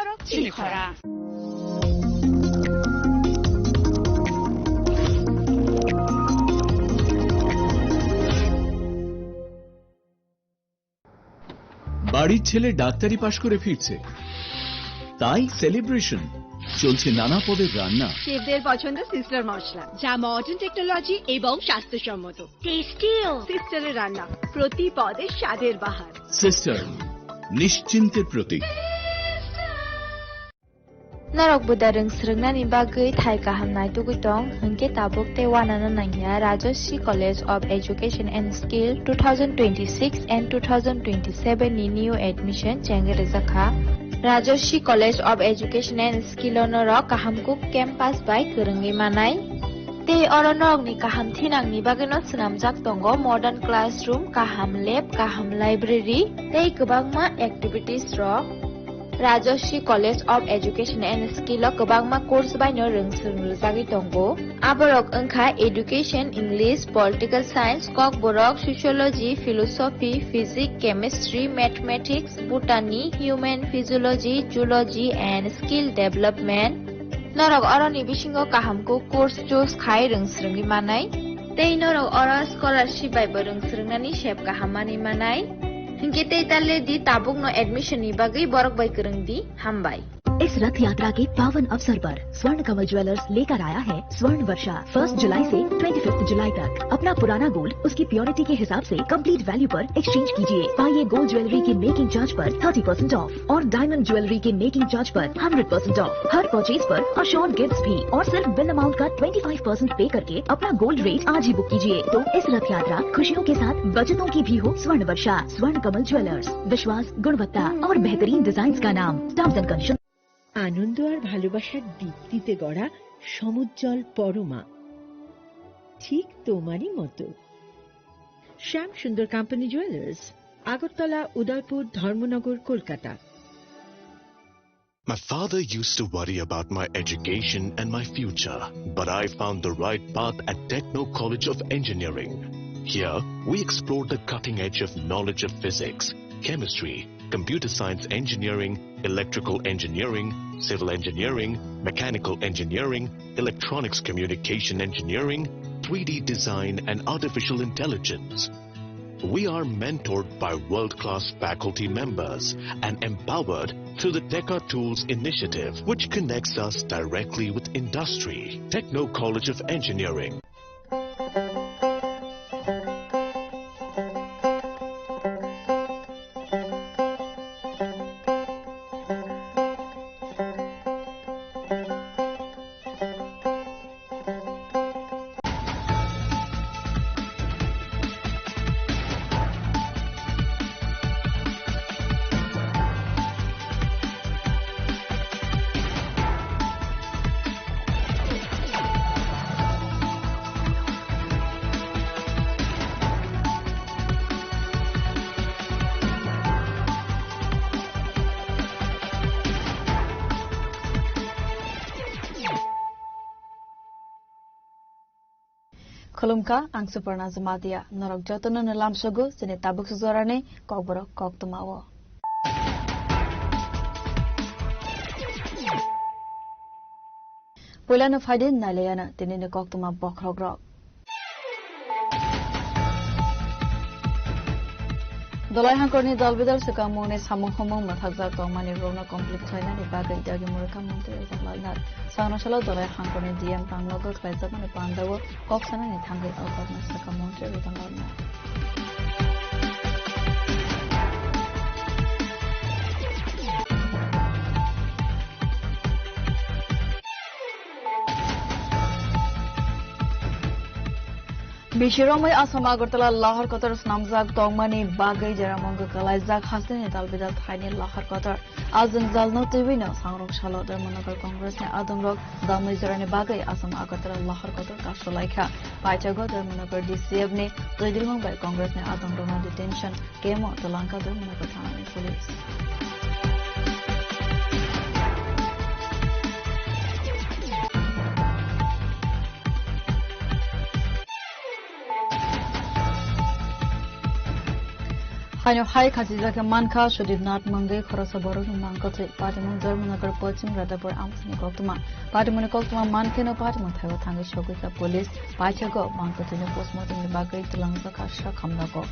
নরক চিনিখরা বাড়ির ছেলে ডাক্তারি পাশ করে ফিরছে, তাই সেলিব্রেশন চলছে নানা পদের রান্না। শেফদের পছন্দ সিস্টার মশলা, যা মডার্ন টেকনোলজি এবং স্বাস্থ্যসম্মত। টেস্টিও সিস্টারের রান্না, প্রতি পদে স্বাদের বাহার। Sister, নিশ্চিন্তের Pratik. Narok budareng srengna bagui thai kahamnai tugutong hingke tabuk te wanana nangya Rajashri College of Education and Skill 2026 and 2027 ni new admission chengere zakha Rajashri College of Education and Skill onorok kahamkuk campus by kerengi manai te oronorok ni kaham thinang ni bagino snamjak tongo modern classroom, kaham lab, kaham library tei kwbangma activities rok Rajashri College of Education and Skill kwbangma course baino rongsung rujagui tongo aborok wngkha education, English, political science, kok borok sociology, philosophy, physics, chemistry, mathematics, botany, human physiology, zoology and skill development norok oroni bisingo kahamko course choose khai rongsrungni manai tei norok oro scholarship bai bo rongsrungnani sep kahamani manai Hinge ते ताले दी Tabuk no admission knee Bagai Barak by करंग दी हम by. इस रथ यात्रा के पावन अवसर पर स्वर्ण कमल ज्वेलर्स लेकर आया है स्वर्ण वर्षा 1 जुलाई से 25 जुलाई तक। अपना पुराना गोल्ड उसकी प्योरिटी के हिसाब से कंप्लीट वैल्यू पर एक्सचेंज कीजिए। पाइए गोल्ड ज्वेलरी के मेकिंग चार्ज पर 30% ऑफ और डायमंड ज्वेलरी के मेकिंग चार्ज पर 100% ऑफ। हर परचेज पर अश्योर्ड गिफ्ट्स भी और सिर्फ बिल अमाउंट का 25% पे करके अपना गोल्ड रेट आज ही बुक कीजिए। तो इस रथ यात्रा खुशियों के साथ बचतों की भी हो। स्वर्ण वर्षा, स्वर्ण कमल ज्वेलर्स, विश्वास, गुणवत्ता और बेहतरीन डिजाइन का नाम। Terms and conditions. আনন্দ আর ভালোবাসার দীপ্তিতে গড়া সমুজ্জ্বল পরমা, ঠিক তোমারই মতো। শ্যাম সুন্দর company jewellers, Agartala, Udaipur, Dharmanagar, Kolkata. My father used to worry about my education and my future, but I found the right path at Techno College of Engineering. Here, we explored the cutting edge of knowledge of physics, chemistry, computer science engineering, electrical engineering, civil engineering, mechanical engineering, electronics communication engineering, 3D design and artificial intelligence. We are mentored by world-class faculty members and empowered through the Teka Tools initiative, which connects us directly with industry. Techno College of Engineering. Khulumka ang Suparna Zumatia norok jotono nalam sogo sine tabuk suzorane kokborok kok tumawo. Pulano faidin nalayana tinine kok tuma bokrogrok. Dolai hangkorni dalbidar sekamone samung homong mathakjak tongmani rona complete khlainani bagai dagi murka montre jalnat sanasalo dolai hangkorni DM panglogo khlaijamani pandawo koksanani thangai alkokna sakamontre jalnat Bishiromai Asam Agartala Lahar Qatar Snamzak Tongmani Bagai Jaramonga Kalaizak Hasani Dalbidal Thaini Lahar Qatar Azan Zalno Tibino Sangrok Shalo Dermonagar Congress ne Adamrok Dalmai Jarani Bagai Asam Agartala Lahar Qatar Kasholaika Paichago Dermonagar DCF ne Toidilmong by Congress ne Adamrona detention Kemo Talanka Dermonagar Thani Police Haino hai khasi jaka manka Sudip Nath Mangai khorasa borok mangkothe Patimon Jarmanagar Pachim Radapur Amsani Koktuma Patimon Koktuma Mankeno Patimon Thago Thangai Shogika Police Pachago Mankothe postmortem ni bagai tulangsa khasha khamnako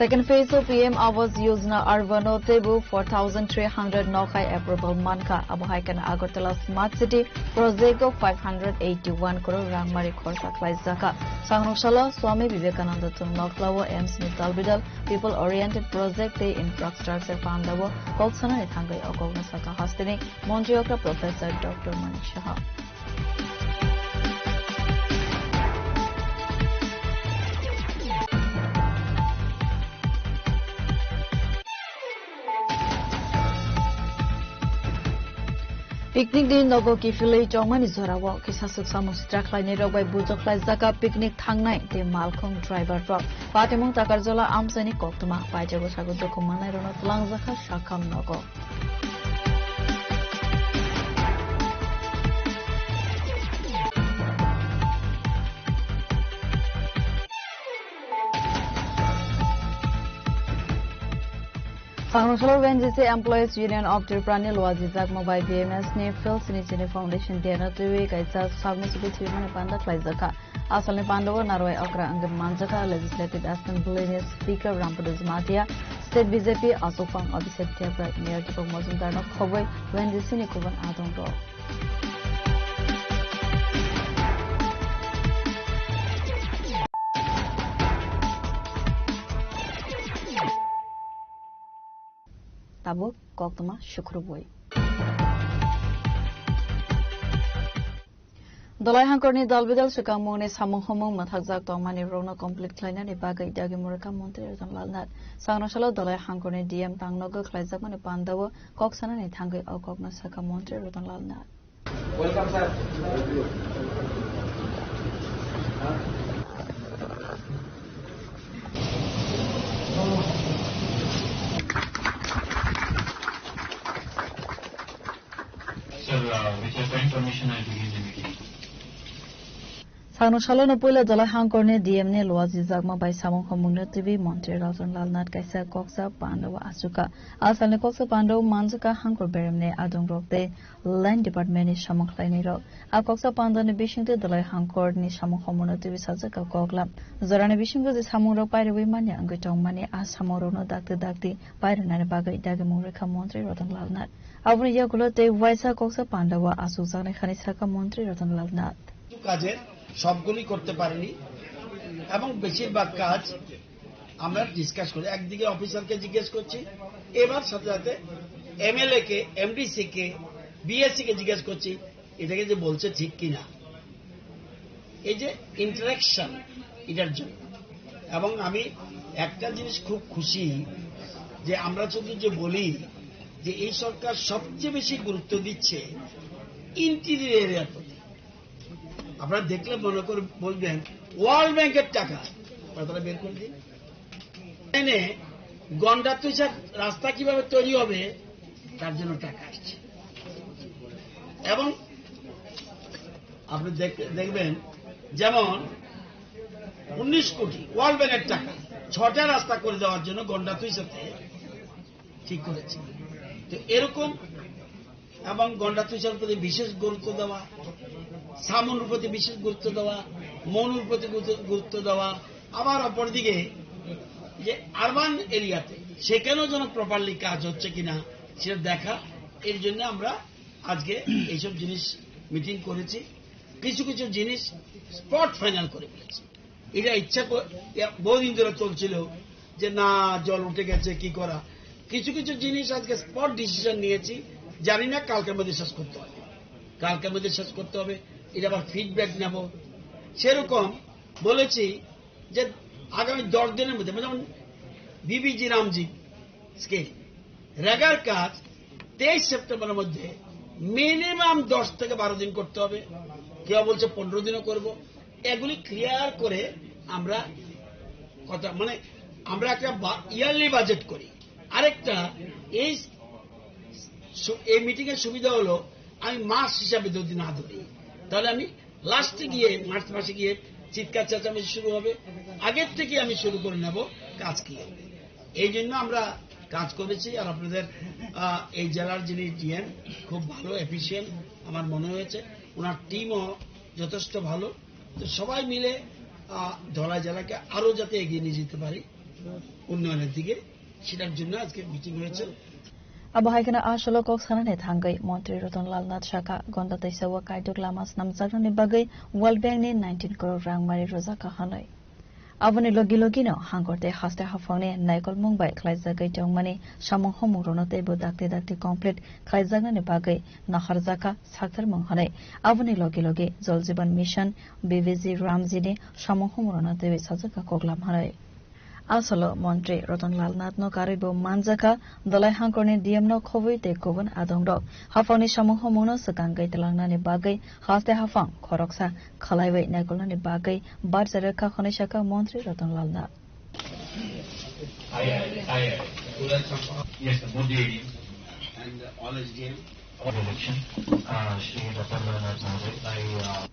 Second phase of PM Awas Yojana Arvano Tebu 4,300 Nokai approval Manka Abuhaikan Agartala Smart City Project of 581 crore Rangmari Khorsa Klaizaka Sangroshala Swami Vivekananda Noklawo Aims Nitalbidal People Oriented Project the Infrastructure Pandawo Kolsana Thangai Okogna Saka Hastini Montreal Professor Dr. Manish Shah Picnic din logo kifilei chongmani zorawo kisasuk samus traklai ne rogbai bujoklai jaka picnic thangnai te malkhong driver rok patimong takarjola amsani koktuma paijago sago dokumanai rono tulang jaka sakam nogo Sangroshala NGC Employees Union of Tripura Lwajizak Mobile BMS ne Phil Sinicini Foundation Diana Tui Kaisa Sagmusubi Thimani Panda Klaizaka Asalni Pandawa Narwai Okra Angam Manjaka Legislative Assembly Speaker Rampudu Zmatia State BJP Asopang Abhiset Thepra Mayor Tipok Mozumdar no Khoboi NGC ni Kuban Adongro Tabuk Koktuma Shukruboi Dolai Hankorni Dalbidal Sukamone Samuhomong Mathazak Tomani Rona Complete Liner Baga Idagi Muraka Monte Lalnat Sangroshala Dolai Hankorni DM Tangnogo Klaizaman Pandawa Koksana Tangai Okogna Saka Monte Rotan Lalnat Welcome sir with your kind permission, I begin the meeting. Sangroshala no Pula Dolai Hankorni DM ne Lwajizak by Samong Homungna TV Monte Rotan Lalnat Kaisa Koksa Pandawa Asuka Asalne Koksa Pandawa Manzaka Hankor Beremne Adong Rokte Land Department ni Samong Klaini Rok A Koksa Panda ni Bishingte Dolai Hankorni Samong Homungna TV Sajaka Kokla Zorane Bishingo de Samong Rok Paire Wimania Angutong Mani As Samorono Dakti Paire Nane Baga Idagi Mureka Monte Rotan Lalnat Avni Yagulote Vaisa Koksa Pandawa Asuzane Khanisaka Monte Rotan Lalnat কাজে সবগুলি করতে পারেনি এবং বেশিরভাগ কাজ আমরা discuss করি একদিকে অফিসারকে জিজ্ঞেস করছি এবার সাথে সাথে এমএলএ কে এমডিসি কে বিএসসি কে জিজ্ঞেস করছি এটাকে যে বলছে ঠিক কিনা এই যে ইন্টারঅ্যাকশন এটার জন্য এবং আমি একটা জিনিস খুব খুশি যে আমরা শুধু যে বলি যে এই সরকার সবচেয়ে বেশি গুরুত্ব দিচ্ছে ইন্টেরিয়র এরিয়ার প্রতি আপনারা দেখলে মনে করে বলবেন ওয়ার্ল্ড ব্যাংকের টাকা তারা বের করে দিন এনে গন্ডা তুষার রাস্তা কিভাবে তৈরি হবে তার জন্য টাকা আসছে এবং আপনি দেখবেন যেমন 19 কোটি ওয়ার্ল্ড ব্যাংকের টাকা 6টা রাস্তা করে দেওয়ার জন্য গন্ডা তুষাতে ঠিক করেছে তো এরকম এবং গন্ডা তুষার প্রতি বিশেষ গুরুত্ব দেওয়া সামুর প্রতি বিশেষ গুরুত্ব দেওয়া মনুর প্রতি গুরুত্ব দেওয়া আবার অপরদিকে যে আরবান এরিয়াতে সেখানেও যেন প্রপারলি কাজ হচ্ছে কিনা সেটা দেখা এর জন্য আমরা আজকে এইসব জিনিস মিটিং করেছি কিছু কিছু জিনিস স্পট ফাইনাল করে ফেলেছি এটা ইচ্ছা বহুদিন ধরে চলছিল যে না জল উঠে গেছে কি করা কিছু কিছু জিনিস আজকে স্পট ডিসিশন নিয়েছি জানি না কালকের মধ্যে শেষ করতে হবে এটা আবার ফিডব্যাক নেব সেরকম বলেছি যে আগামী 10 দিনের মধ্যে যেমন বিবিজি রামজি স্কেল রেগার কাজ 23 সেপ্টেম্বরের মধ্যে মিনিমাম 10 থেকে 12 দিন করতে হবে কেউ বলছে 15 দিনও করব এগুলি ক্লিয়ার করে আমরা কথা মানে আমরা একটা ইয়ারলি বাজেট করি আরেকটা এই এই মিটিং এর সুবিধা হলো আমি মাস হিসাবে যদি না ধরি তাহলে আমি লাস্টে গিয়ে মার্চ মাসে গিয়ে চিৎকার চেঁচামেচি শুরু হবে। আগের থেকে আমি শুরু করে নেব কাজ কি হবে। এই জন্য আমরা কাজ করেছি। আর আপনাদের এই জেলার যিনি ডিএম খুব ভালো এফিসিয়েন্ট আমার মনে হয়েছে, ওনার টিমও যথেষ্ট ভালো। তো সবাই মিলে ধলাই জেলাকে আরো যাতে এগিয়ে নিয়ে যেতে পারি উন্নয়নের দিকে, সেটার জন্য আজকে মিটিং হয়েছে। Abahai asolo kok sanane thangai Mantri Rotnlal Nath Shaka Gonda Taisawa Kaiduk Lamas namjakni bagai World Bank ni 19 crore rang mari rozaka hanoi. Aboni logi logi no hangorte haste hafone naikol mungbai khlaijagai jongmani samong homuronote bo dakte dakte complete khlaijagnani bagai naharjaka sakthar monghanai. Aboni logi logi Jal Jeevan Mission BVG Ramjini samong homuronote sajaka koklam hanai. Asolo Mantri Rotnlal Nath no karibo manjaka dalai hangkorni DM no khoboi te koban adongrok hafangni samung homono sakangai talangnani bagai haste hafang khoroksa khalaibai naikolnani bagai barjare ka khonai shaka Mantri Rotnlal Nath. Yes, good evening. And all SDM Election. Shri Rotnlal Nath Mahoday.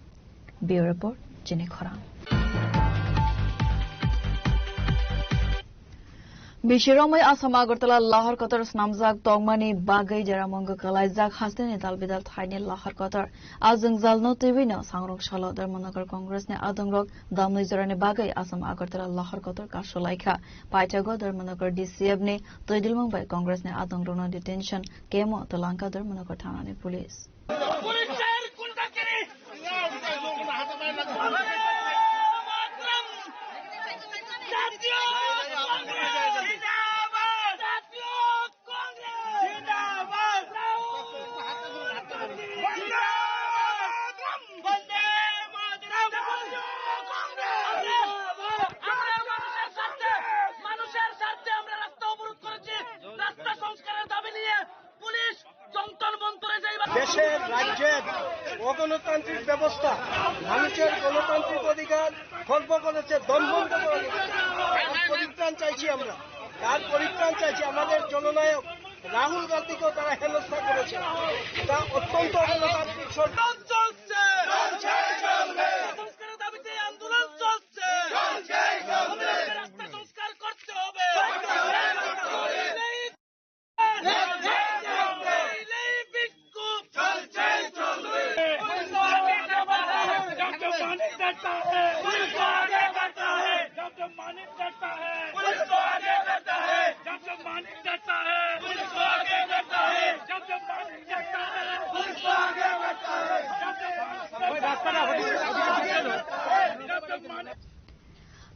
Bureau Report, Jenny Khorang. Bishiromai Assam Agartala Lahar Qatar Snamjak Tongmani Bagai Jaramonga Kalaizak Hasne Talbidal Thaini Lahar Qatar Azung Zalno Tivino Sangrok Shalo Darmanagar Congress ne Adongrok Damni Jarane Bagai Assam Agartala Lahar Qatar Kasholaika Paitago Darmanagar DCF ne Toidilmong by Congress ne Adongrona detention Kemo Talanka Darmanagar Thana Police. দেশের রাজ্যের অগণতান্ত্রিক ব্যবস্থা মানুষের গণতান্ত্রিক অধিকার খর্ব করেছে, দমবন্ধ করেছে। পরিত্রাণ চাইছি আমরা, তার পরিত্রাণ চাইছি। আমাদের জননায়ক রাহুল গান্ধীকেও তারা হেনস্থা করেছে। তা অত্যন্ত অগণতান্ত্রিক সরকার চলছে, সংস্কারের দাবিতে আন্দোলন চলছে, রাস্তা সংস্কার করতে হবে।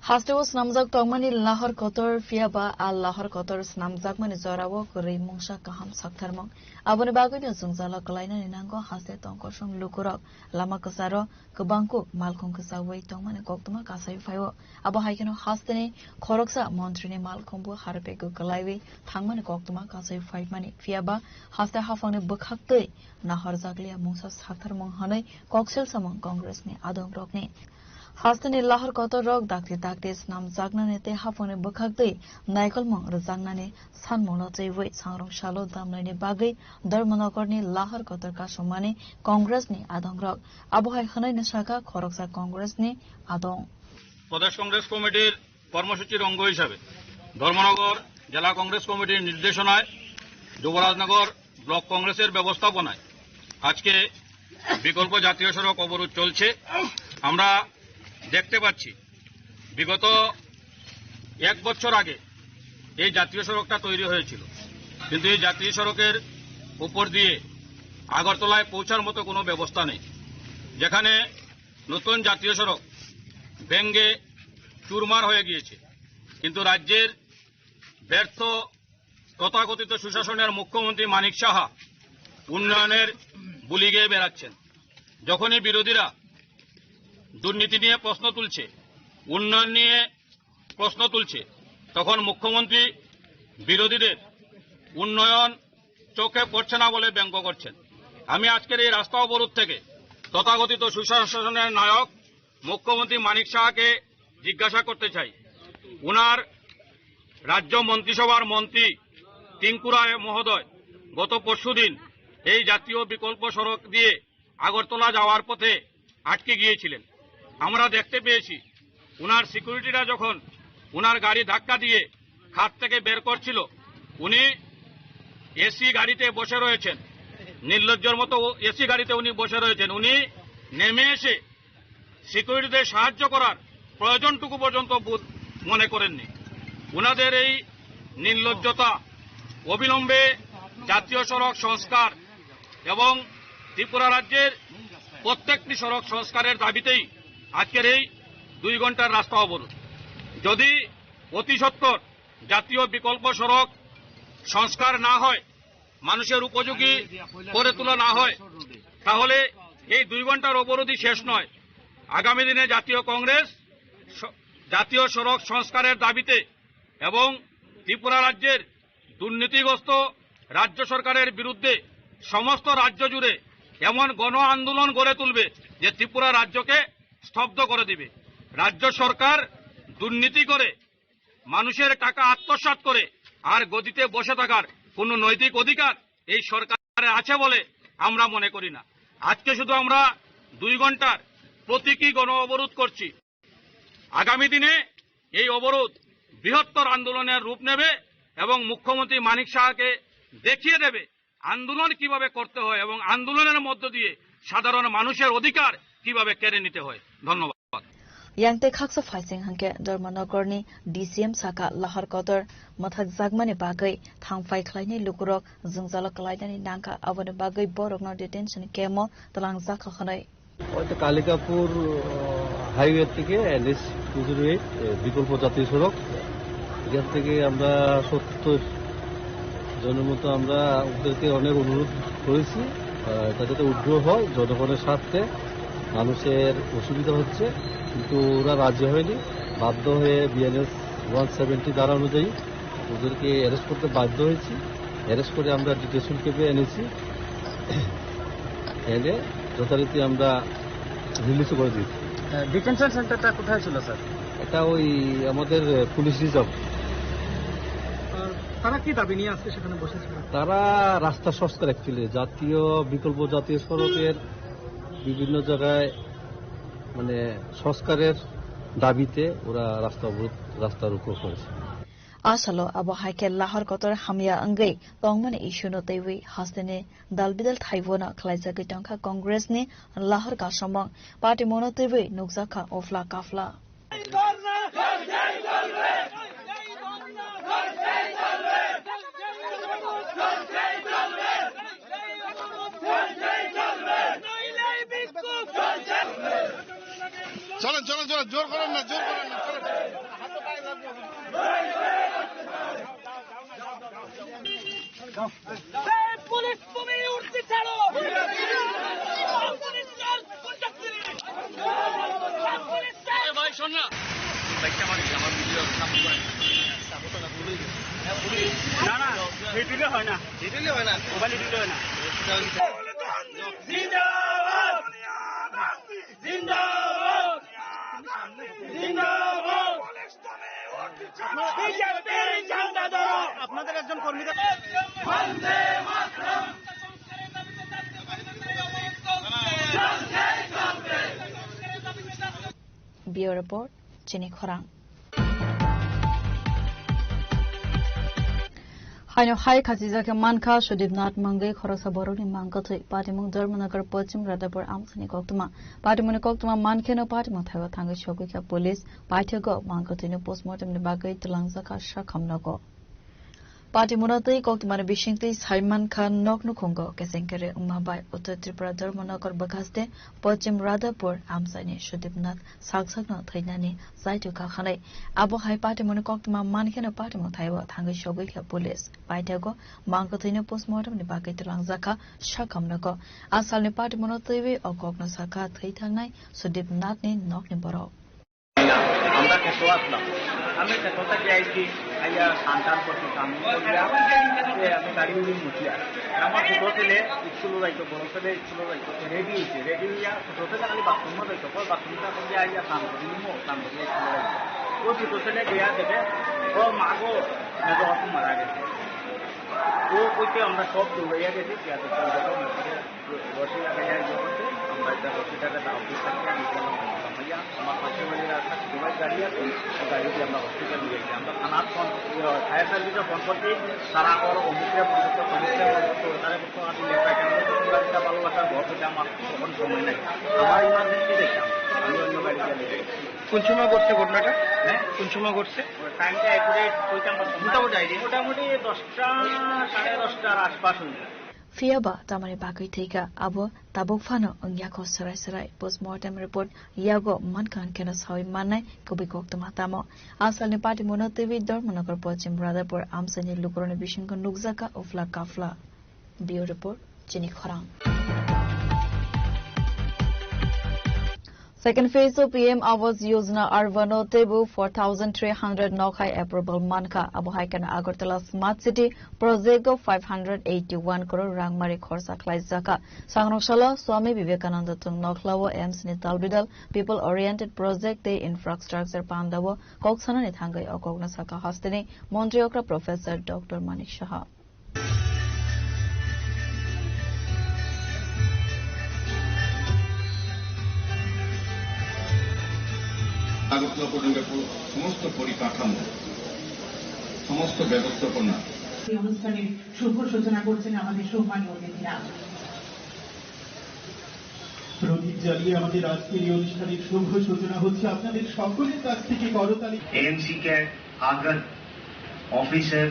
Haste was Namjak Tongmani Lahar Qatar Fiaba al Lahar Qatar Snamjak Mani Zorawo Kuri Mungsha Kaham Saktharmong Abone Bagani Zungzala Kalaina Ninango Haste Tongkoshong Lukurok Lama Kasaro Kabangku Malkong Kasaway Tongmani Koktuma Kasai Fayo Abahakino Hastene Koroksa Montrini Malkombu Harpegu Kalaiwi Tangmani Koktuma Kasai Five Mani Fiaba Haste Hafani Bukhakte Nahar Zaglia Mungsha Saktharmong Hanai Koksel Samong Congress ni Adong Rokni Hastani Lahar Qatar Rok Dakti Dakti Snam Zagnane Te Hafone Bukhakte Naikol Mong Razagnane San Mono Teway Sangrong Shalo Damlani Bagai Darmanakorni Lahar Qatar Kasomani Congress ni Adong Rok Abuhai Khanai Nashaka Khoroksa Congress ni Adong প্রদেশ কংগ্রেস কমিটির কর্মসূচির অঙ্গ হিসাবে ধর্মনগর জেলা কংগ্রেস কমিটির নির্দেশনায় Jubarajnagar block কংগ্রেসের ব্যবস্থাপনায় আজকে বিকল্প জাতীয় সড়ক অবরোধ চলছে। আমরা দেখতে পাচ্ছি বিগত 1 বছর আগে এই জাতীয় সড়কটা তৈরি হয়েছিল, কিন্তু এই জাতীয় সড়কের উপর দিয়ে আগরতলায় পৌঁছার মতো কোনো ব্যবস্থা নেই। যেখানে নতুন জাতীয় সড়ক ভেঙ্গে চুরমার হয়ে গিয়েছে, কিন্তু রাজ্যের ব্যর্থ তথাকথিত সুশাসনের মুখ্যমন্ত্রী মানিক সাহা উন্নয়নের বুলি গেয়ে বেড়াচ্ছেন। যখনই বিরোধীরা দুর্নীতি নিয়ে প্রশ্ন তুলছে, উন্নয়ন নিয়ে প্রশ্ন তুলছে, তখন মুখ্যমন্ত্রী বিরোধীদের উন্নয়ন চোখে পড়ছে না বলে ব্যঙ্গ করছেন। আমি আজকের এই রাস্তা অবরোধ থেকে তথাকথিত সুশাসনের নায়ক মুখ্যমন্ত্রী মানিক সাহাকে জিজ্ঞাসা করতে চাই, উনার রাজ্য মন্ত্রিসভার মন্ত্রী টিঙ্কু রায় মহোদয় গত পরশুদিন এই জাতীয় বিকল্প সড়ক দিয়ে আগরতলা যাওয়ার পথে আটকে গিয়েছিলেন। আমরা দেখতে পেয়েছি উনার সিকিউরিটিরা যখন উনার গাড়ি ধাক্কা দিয়ে খাত থেকে বের করছিল, উনি এসি গাড়িতে বসে রয়েছেন, নির্লজ্জের মতো এসি গাড়িতে উনি বসে রয়েছেন। উনি নেমে এসে সিকিউরিটিদের সাহায্য করার প্রয়োজনটুকু পর্যন্ত মনে করেননি। উনাদের এই নির্লজ্জতা অবিলম্বে জাতীয় সড়ক সংস্কার এবং ত্রিপুরা রাজ্যের প্রত্যেকটি সড়ক সংস্কারের দাবিতেই আজকের এই 2 ঘন্টার রাস্তা অবরোধ। যদি অতি সত্বর জাতীয় বিকল্প সড়ক সংস্কার না হয়, মানুষের উপযোগী করে তোলা না হয়, তাহলে এই 2 ঘন্টার অবরোধই শেষ নয়। আগামী দিনে জাতীয় কংগ্রেস জাতীয় সড়ক সংস্কারের দাবিতে এবং ত্রিপুরা রাজ্যের দুর্নীতিগ্রস্ত রাজ্য সরকারের বিরুদ্ধে সমস্ত রাজ্য জুড়ে এমন গণ আন্দোলন গড়ে তুলবে যে ত্রিপুরা রাজ্যকে স্তব্ধ করে দিবে। রাজ্য সরকার দুর্নীতি করে মানুষের টাকা আত্মসাৎ করে আর গদিতে বসে থাকার কোন নৈতিক অধিকার এই সরকারে আছে বলে আমরা মনে করি না। আজকে শুধু আমরা 2 ঘন্টার প্রতীকী গণ অবরোধ করছি। আগামী দিনে এই অবরোধ বৃহত্তর আন্দোলনের রূপ নেবে এবং মুখ্যমন্ত্রী মানিক সাহাকে দেখিয়ে দেবে আন্দোলন কিভাবে করতে হয় এবং আন্দোলনের মধ্য দিয়ে সাধারণ মানুষের অধিকার কিভাবে কেড়ে নিতে হয়। ধন্যবাদ। Yangte khaksa faising hangke Dharmanagorni DCM saka lahar kodor mathak jagmani bagai thangfai khlaini lukurok jungzala klaidani nangka abone bagai borokno detention kemo talang zakha khanai ওইটা কালিকাপুর হাইওয়ে থেকে NH 208 বিকল্প জাতীয় সড়ক, এখান থেকে আমরা 70 জনের মতো আমরা ওদেরকে অনেক অনুরোধ করেছি এটা যাতে উদ্যোগ হয়। জনগণের স্বার্থে মানুষের অসুবিধা হচ্ছে, কিন্তু ওরা রাজি হয়নি। বাধ্য হয়ে BNS 170 ধারা অনুযায়ী ওদেরকে অ্যারেস্ট করতে বাধ্য হয়েছি। অ্যারেস্ট করে আমরা ডিটেনশন ক্যাম্পে এনেছি, এনে যথারীতি আমরা রিলিজ করে দিয়েছি। ডিটেনশন সেন্টারটা কোথায় ছিল স্যার? এটা ওই আমাদের পুলিশ রিজার্ভ। তারা কি দাবি নিয়ে আজকে সেখানে বসেছিল? তারা রাস্তা সংস্কার, অ্যাকচুয়ালি জাতীয় বিকল্প জাতীয় সড়কের বিভিন্ন জায়গায় মানে সংস্কারের দাবিতে ওরা রাস্তা রুখো করেছে। Asalo abo haike lahar kotor hamya angai tongmani issue no teiwi hastene dalbidal thaibona khlaisa gitangkha congress ni lahar ka samang party mono teiwi nukjaka ofla kafla চলেন চলেন চলেন, জোর করেন না, জোর করেন না, চলেন। পুলিশ তুমি উঠতে ছাড়ো, ভাই শোন না, না না ভিডিও হয় না, ভিডিও হয় না, মোবাইল ভিডিও হয় না। জিন্দাবাদ জিন্দাবাদ জিন্দাবাদ, বিজেপির ঝান্ডা ধরো। আপনাদের একজন কর্মী বন্দে মাতরম। Bureau Report Chini Khorang Haino Hai Khazizake Manka Sudibnath Mangai Khorosa Boroni Mankathoi Patimung Dharmanagar Pachim Radapur Amsani Koktuma Patimuni Koktuma Mankeno Patimung Thaiwa Thangai Shogika Police Paithago Mankathoi Postmortem ni Bagai Tulangzaka Shakhamnago Party Munatei Koktumani Bishingti Salman Khan Noknu Kongo Kesenkere Umabai Uttar Tripura Dharmanagar Bakaste Pachim Radapur Amsani Sudibnath Saksakno Thainani Zaitu Kakhanai Abo Hai Party Muni Koktuma Mankeno Patimung Thaiwa Thangai Shogika Police Paithago Mankathoi Postmortem ni Bagai Tulangzaka Shakhamnago Asalni Party Munatei O Kokno Saka Thaitangnai Sudibnath ni Nokni Borok আমরা খেতে আসলাম, আমি খেতে থেকে আইছি আইয়া সন্তান করছি আমি গাড়ি উড়ি মুছিয়া আমার ছোট ছেলে স্কুলে যাইতো, বড় ছেলে স্কুলে যাইতো, রেডি হয়েছে, রেডি হইয়া ছোট ছেলে খালি বাথরুমে যাইতো, বাথরুমটা করে আইয়া স্নান করি স্নান করিয়া স্কুলে যাইতো। ও ছোট ছেলে গিয়া দেখে ওর মাগো মেজো মারা গেছে। ও কইতে আমরা সব দৌড়াইয়া গেছি রশি লাগাইয়া করতে আমরা একটা রশি টাকাটা অফিস থেকে আমি বললাম ভাইয়া আমার পাশে বাড়ির একটা দুবাই গাড়ি আছে গাড়ি দিয়ে আমরা হসপিটাল নিয়ে গেছি আমরা থানার ফোন ফায়ার সার্ভিসে ফোন করতে তারা আবার অমুকরে ফোন করতে অমুকরে ফোন করতে তারা বলতো আমি লেখায় কেন গাড়িটা ভালোবাসার ঘর থেকে আমার তখন সময় নাই আমার ইমার্জেন্সি দেখলাম আমি অন্য গাড়ি দিয়ে কোন সময় ঘটছে ঘটনাটা? হ্যাঁ, কোন সময় ঘটছে? টাইমটা অ্যাকুরেট কইতাম মোটামুটি 10টা 10:30টার আশপাশ হয়ে যায়। Fiaba tamari bagai teiga abo tabuk fano ongyako sarai sarai postmortem report yago mankan kena sawi manai kubikok tamatamo asal ni party mono tv dor monokor pochim brotherpur amsani lukorone bishinko nukzaka ofla kafla bio report chini khorang. Second phase of PM Awas Yojana Arvano Tebu 4,300 Nokai approval Manka Abuhaikan Agartala Smart City Project of 581 crore Rangmari Khorsa Klaizaka Sangrokshala Swami Vivekananda Tung Noklawo Ems Nitalbidal People Oriented Project The Infrastructure Pandawo Koksana Nithangai Okognasaka Hastini Montreokra Professor Dr. Manik Shaha. Agartala পর্যন্ত সমস্ত পরিকাঠামো সমস্ত ব্যবস্থাপনা এই অনুষ্ঠানের শুভ সূচনা করছেন আমাদের সম্মানীয় অতিথিরা। প্রদীপ জ্বালিয়ে আমাদের আজকের এই অনুষ্ঠানের শুভ সূচনা হচ্ছে আপনাদের সকলের কাছ থেকে করতালি। AMC K agar officer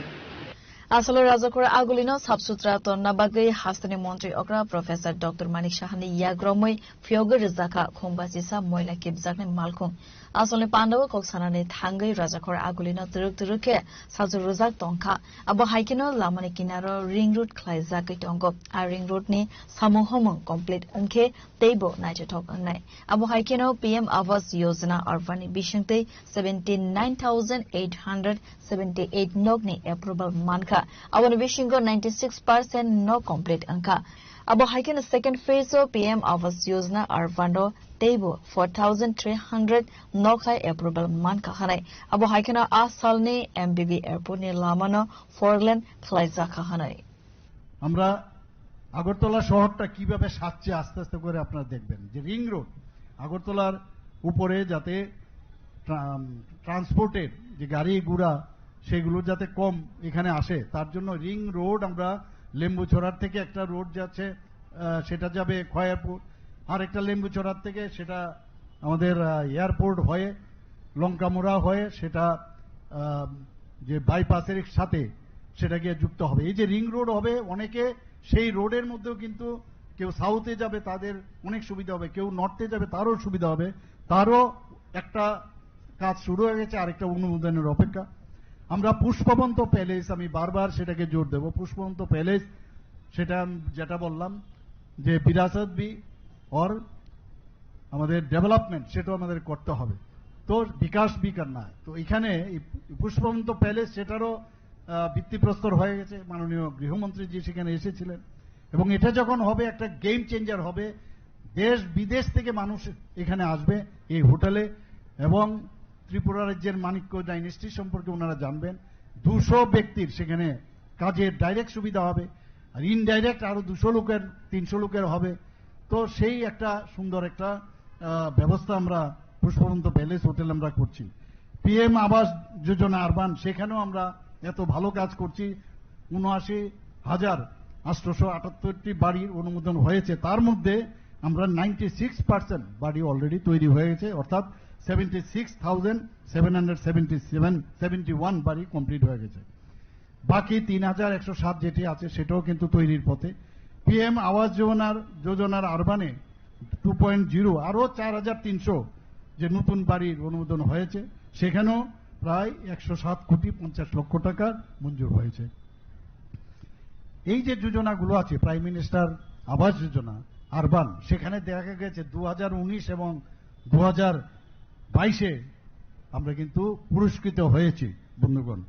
Asalo Razakura Agulino Sabsutra Tornabagai Hastani Montri Okra Professor Dr. Manik Shahani Yagromoi Fyoga Rizaka Kumbasisa Moila Kibzakne Malkung Asole Pandawa Koksanani Tangai Razakura Agulino Turuke Sazu Ruzak Tonka Abo Haikino Lamani Kinaro Ring Road Klaizaki Tongo A Ring Road Ni Samuhomon Complete Unke Teibo Naitatok Anai Abo Haikino PM Awas Yojana Arvani Bishante 79,878 Nogni Approval Manka Our Vishingo 96% no complete Anka. Abo Haikin the second phase of PM Awas Yojana Arvando Teibo 4,300 Nokai approval Manka Hanai. Abo Haikin Asalni MBB Airport ni Lamano Forland Klaizaka Hanai. আমরা আগরতলা শহরটা কিভাবে সাজছে আস্তে আস্তে করে আপনারা দেখবেন যে ring road আগরতলার উপরে যাতে ট্রান্সপোর্টের যে গাড়ি ঘোড়া সেগুলো যাতে কম এখানে আসে তার জন্য রিং রোড আমরা লেম্বুছড়ার থেকে একটা রোড যাচ্ছে সেটা যাবে খয়ারপুর আর একটা লেম্বুছড়ার থেকে সেটা আমাদের এয়ারপোর্ট হয়ে লঙ্কামোড়া হয়ে সেটা যে বাইপাসের সাথে সেটা গিয়ে যুক্ত হবে। এই যে রিং রোড হবে অনেকে সেই রোডের মধ্যেও কিন্তু কেউ সাউথে যাবে তাদের অনেক সুবিধা হবে, কেউ নর্থে যাবে তারও সুবিধা হবে, তারও একটা কাজ শুরু হয়ে গেছে, আরেকটা অনুমোদনের অপেক্ষা। আমরা পুষ্পবন্ত প্যালেস আমি বারবার সেটাকে জোর দেব, পুষ্পবন্ত প্যালেস সেটা যেটা বললাম যে বিরাসত বি और আমাদের ডেভেলপমেন্ট সেটাও আমাদের করতে হবে, তো বিকাশ বি করনা है। তো এখানে পুষ্পবন্ত প্যালেস সেটারও ভিত্তিপ্রস্তর হয়ে গেছে, মাননীয় গৃহমন্ত্রী জি সেখানে এসেছিলেন এবং এটা যখন হবে একটা গেম চেঞ্জার হবে, দেশ বিদেশ থেকে মানুষ এখানে আসবে এই হোটেলে এবং ত্রিপুরা রাজ্যের মানিক্য ডাইনেস্টি সম্পর্কে ওনারা জানবেন। 200 ব্যক্তির সেখানে কাজের ডাইরেক্ট সুবিধা হবে আর ইনডাইরেক্ট আরো 200 লোকের 300 লোকের হবে। তো সেই একটা সুন্দর একটা ব্যবস্থা আমরা পুষ্পবন্ত প্যালেস হোটেল আমরা করছি। পিএম আবাস যোজনা আরবান সেখানেও আমরা এত ভালো কাজ করছি, 79,878টি বাড়ির অনুমোদন হয়েছে, তার মধ্যে আমরা 96% বাড়ি অলরেডি তৈরি হয়ে গেছে, অর্থাৎ 76,771 বাড়ি কমপ্লিট হয়ে গেছে। বাকি 3,107 যেটি আছে সেটাও কিন্তু তৈরির পথে। পিএম আবাস যোজনার আরবানে 2.0 আরো 4,300 যে নতুন বাড়ির অনুমোদন হয়েছে, সেখানেও প্রায় 107,50,00,000 টাকা মঞ্জুর হয়েছে। এই যে যোজনাগুলো আছে prime minister Awas Yojana urban, সেখানে দেখা গেছে 2019 এবং 2022 আমরা কিন্তু পুরস্কৃত হয়েছি। বন্ধুগণ,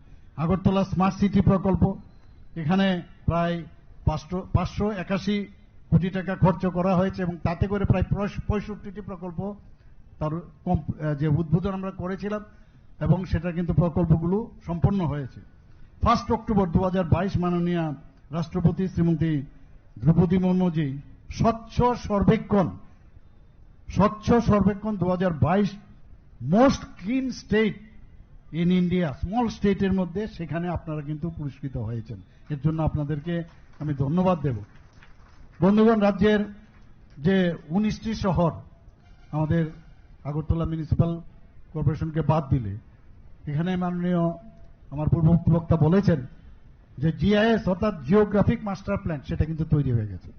আগরতলা স্মার্ট সিটি প্রকল্প, এখানে প্রায় 581 কোটি টাকা খরচ করা হয়েছে এবং তাতে করে প্রায় 65টি প্রকল্প তার যে উদ্বোধন আমরা করেছিলাম এবং সেটা কিন্তু প্রকল্পগুলো সম্পন্ন হয়েছে। 1 অক্টোবর 2022 মাননীয় রাষ্ট্রপতি শ্রীমতী দ্রৌপদী মুর্মুজি স্বচ্ছ সর্বেক্ষণ 2022 most clean state in India, small স্টেটের মধ্যে সেখানে আপনারা কিন্তু পুরস্কৃত হয়েছেন। এর জন্য আপনাদেরকে আমি ধন্যবাদ দেব। বন্ধুগণ, রাজ্যের যে 19টি শহর আমাদের আগরতলা মিউনিসিপ্যাল কর্পোরেশনকে বাদ দিলে, এখানে মাননীয় আমার পূর্ব বক্তা বলেছেন যে জিআইএস অর্থাৎ জিওগ্রাফিক মাস্টার প্ল্যান সেটা কিন্তু তৈরি হয়ে গেছে।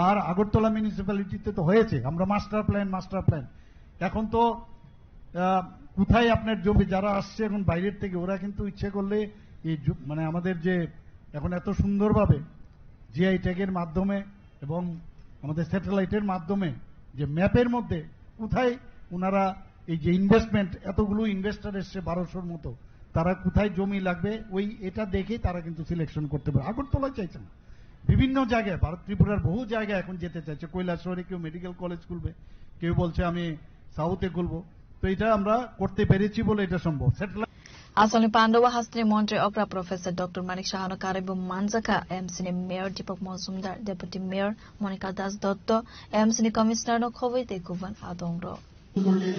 আর আগরতলা মিউনিসিপ্যালিটিতে তো হয়েছে, আমরা মাস্টার প্ল্যান এখন তো কোথায় আপনার জমি যারা আসছে এখন বাইরের থেকে, ওরা কিন্তু ইচ্ছে করলে এই মানে আমাদের যে এখন এত সুন্দরভাবে জিআই ট্যাগের মাধ্যমে এবং আমাদের স্যাটেলাইটের মাধ্যমে যে ম্যাপের মধ্যে কোথায় ওনারা এই যে ইনভেস্টমেন্ট, এতগুলো ইনভেস্টার এসছে 1200-র মতো, তারা কোথায় জমি লাগবে ওই এটা দেখেই তারা কিন্তু সিলেকশন করতে পারে। আগরতলায় চাইছে না, বিভিন্ন জায়গায় ভারত ত্রিপুরার বহু জায়গায় এখন যেতে চাইছে। কৈলাসহরে কেউ মেডিকেল কলেজ খুলবে, কেউ বলছে আমি সাউথে খুলবো। তো এটা আমরা করতে পেরেছি বলে এটা সম্ভব। Asal Pandawa Hastri Montre Okra Professor Dr. Manik Shahana Karibu Manzaka, MCN Mayor Deepak Mozumdar, Deputy Mayor Monica Das Dotto, MCN Commissioner no Covid Ekuvan Adongro.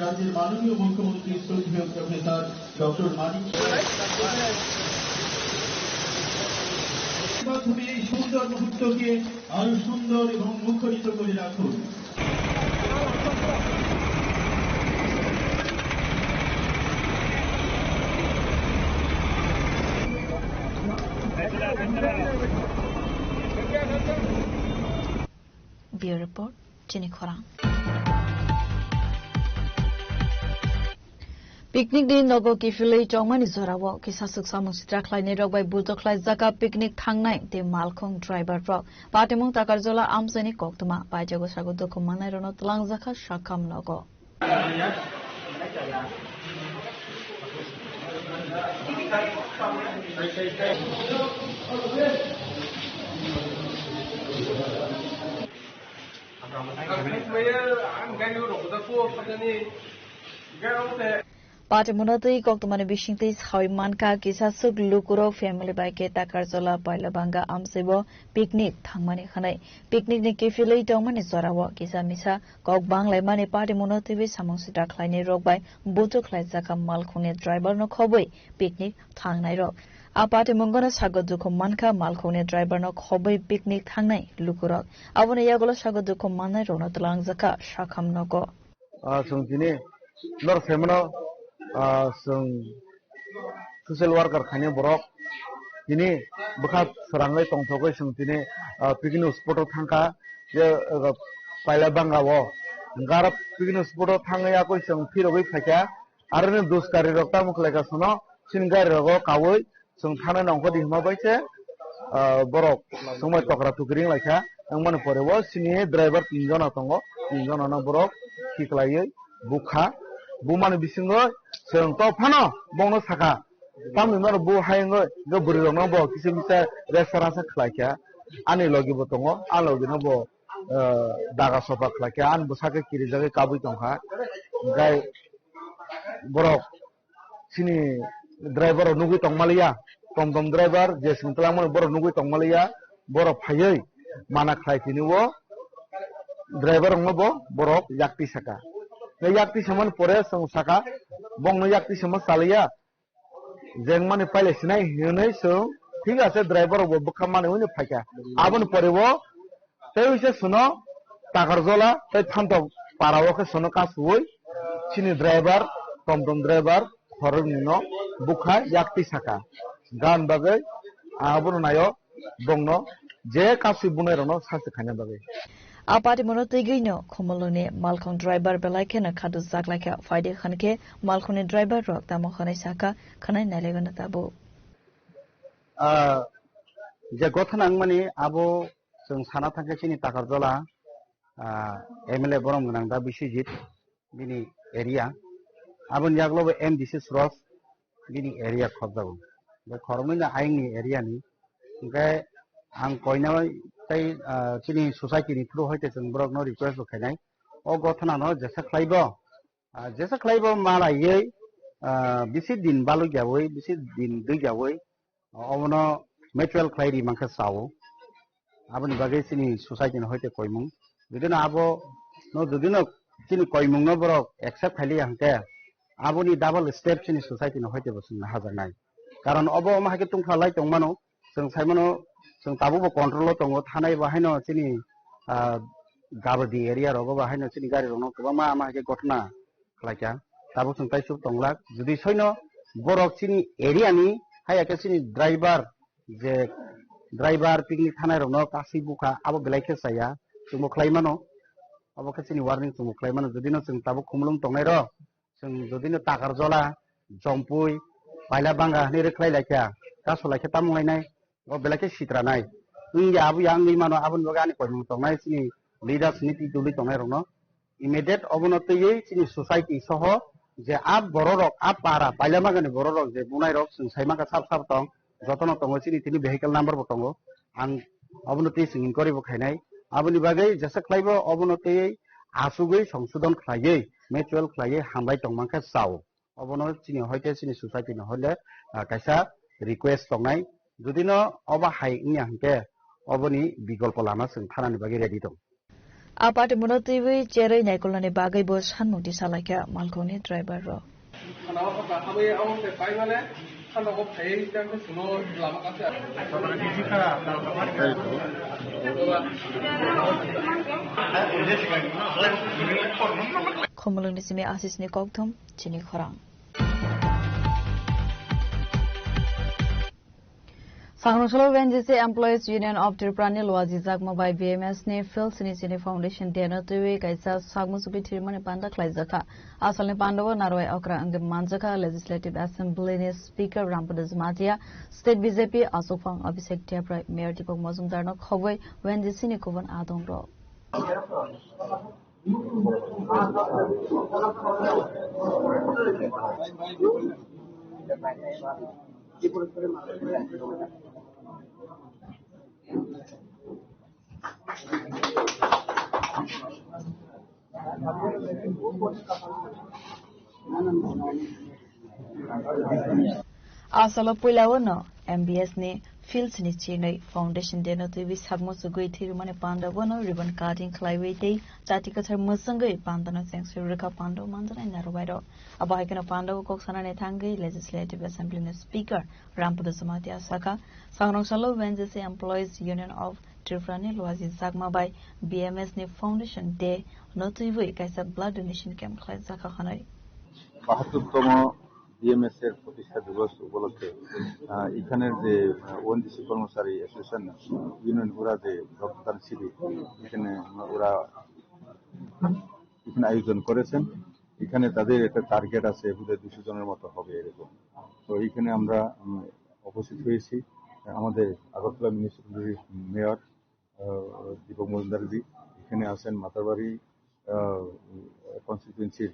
রাজ্যের মাননীয় মুখ্যমন্ত্রী শ্রদ্ধেয় প্রফেসর ডক্টর মানিক তুমি এই সুন্দর মুহূর্তকে আরো সুন্দর এবং মুখরিত করে রাখুন। Bureau Report, Jenny Khorang. Picnic din logo kifilei chongmani zorawo kisa suksa musitra khlai ne rok bai bulto khlai jaka picnic thangnai te malkhong driver rok patimung takarjola amsani koktuma paijago sago dokumanai rono tlang jaka shakam logo Patimunatui koktumani bishingtis hauimanka kisasuk lukuro family bike takarjola pailabanga amsebo picnic thangmani khanai picnic ni kefilei tongmani zorawo kisa misa kok banglai mani patimunatui samongsita khlaini rokbai buto khlai jaka malkhune driver no khoboi picnic thangnai rok apati mungona sagoduko manka malkhune driver no khoboi picnic thangnai lukurok abone yagolo sagoduko manai rono tlang jaka shakham nogo sungtini lor femno social worker khane borok tini bukhat sarangai tongthogoi sungtini picnic spot thangka je paila bangawo gar picnic spot thangai akoi sung phirogoi phaika arone duskari rok tamuklaika suno singari rogo kawoi sung thana nongko dihma baise borok sumai tokra tukring laika angmani porewo sini driver 3 jona tongo 3 jona na borok khiklaioi bukha bumani bisingo sung to phano bongno saka tamni mar bu haingo go buri rong bo kisimisa restaurant sa khlaika ani logi bo tongo an logi no bo daga sofa khlaika an bo saka kiri jage kabui tongkha gai borok sini driver nugui tongmalia tom driver je singtlamon borok nugui tongmalia borok phayei mana khlaitini wo driver ngobo borok yakti saka yakti saman pore sung saka bongno yakti saman salia jeng mane paile sinai hinai sung ঠিক আছে driver বকখা মানে উনি ফাইকা আবন পরেবো তাই হইছে শুনো টাকার জলা তাই থান্ত পারাওকে শুনো কাজ হই চিনি ড্রাইভার টমটম ড্রাইভার হরনিনো বুখা yakti saka গান বাগে আবন নায়ো বংনো যে কাছি বুনাই রনো সাসে খানা বাগে Apati monotigino khomolone malkhong driver belaikena khadu zaklaika faide khanke malkhone driver rok tamo khane saka khanai nalegana tabo je gothanang mani abo jeng sana thangke chini takarjola MLA borom gnang da bisijit bini area abon jaglo MDC Sros bini area khobjago be khormina aingni area ni ngai ang koina tai chini society ni through hoite jeng borok no request bo khainai o gothana no jesa khlaibo malai bisi din balu jawoi bisi din dui jawoi অবনো mutual ক্লাইরি মাংখা সাও আবনি বাগে চিনি society ন হইতে কইমুং যদিনো আবো ন যদিনো চিনি কইমুং ন বরক একসেপ্ট খালি হাংকে আবনি ডাবল স্টেপ চিনি সোসাইটি ন হইতে বসুন হাজার নাই কারণ অব মাহাকে তুংখালাই তংমানো जों साइमानो जों ताबो कन्ट्रोल दङ थानाय बाहायनो चिनि गाबदि एरिया रगो बाहायनो चिनि गारि रनो गोबां मा के घटना खालायका ताबो जों ताइसु तंलाक जुदि सैनो बरक चिनि एरियानि हायाके चिनि ड्राइभार पिकनिक थानाय रनो कासि बुखा आबो बेलायके जाया जों खालायमानो अबो के चिनि वार्निं जों खालायमानो जुदिनो जों ताबो खुमलुम तंनाय र जों जुदिनो ताकार जला जंपुय पाइला बांगा नि रेख्लायलायका कासलायके तामुलायनाय o belake sitranai ingya abu yang ni mano abun bagani ko mung tongnai sini leaders niti duli tongnai rono immediate obonote ye sini society soho je ab bororok ab para pailama gani bororok je bunai rok sing saima ka sap tong jotono tongo sini tini vehicle number bo tongo ang obonote sing inkori bo khainai abuni bagai jasa khlaibo obonote asugoi সংশোধন khlaiye mutual khlaiye hambai tongmangka sao obono sini hoite sini society no hole kaisa request tongnai যদিনো অবা হাই ইংকে অবনি বিকল্প লামা जों थानानि बागै रेडि दं आपात मनोतिवि चेरै नायकलनि बागै बो सानमुति सालायका मालखौनि ड्राइभार र खानाखौ बाखाबै आउ बे पाइमाने खानाखौ फाइ जानो सुनो लामा कासे बिदि खारा खमलनि सिमे आशिसनि कक्थम चिनि खरां Sangrosalo NGC Employees Union of Tripura Loaji Jagma by BMS ne Phil Sinisini Foundation Dena Tuwe Kaisa Sagmusubli Tirmani Panda Klaizaka Asalni Pandava Narwai Okra and Manjaka Legislative Assembly ne Speaker Rampada Zamatia State BJP Asofang Abhishek Tiapra Mayor Deepak Mazumdar no Khogwai NGC ne Kovan Adong Ro Asalo Puilawano MBS ne Fields ni Chinai Foundation Dena Tuwi Sagmo Sugui Tirumane Pandavano ribbon cutting Clivete Tatikatar Musangai Pandana Sanctuary Pando Manzana Narwado Abahikana Pando Koksana Netangi Legislative Assembly Speaker Rampada Samatia Saka Sangrosalo NGC Employees Union of Tripura Loazi Jagma by BMS ne Foundation Day Notuwi Kaisa Blood Donation Camp Zaka Hanai BMS এর প্রতিষ্ঠা দিবস উপলক্ষে এখানের যে ONGC কর্মচারী association union ওরা যে রক্তদান শিবির এখানে ওরা এখানে আয়োজন করেছেন এখানে তাদের একটা টার্গেট আছে বোধহয় 200 জনের মতো হবে এরকম তো এখানে আমরা উপস্থিত হয়েছি আমাদের আগরতলা মিউনিসিপ্যালিটির মেয়র দীপক মজুমদারজি এখানে আছেন মাতারবাড়ি কনস্টিটিউয়েন্সির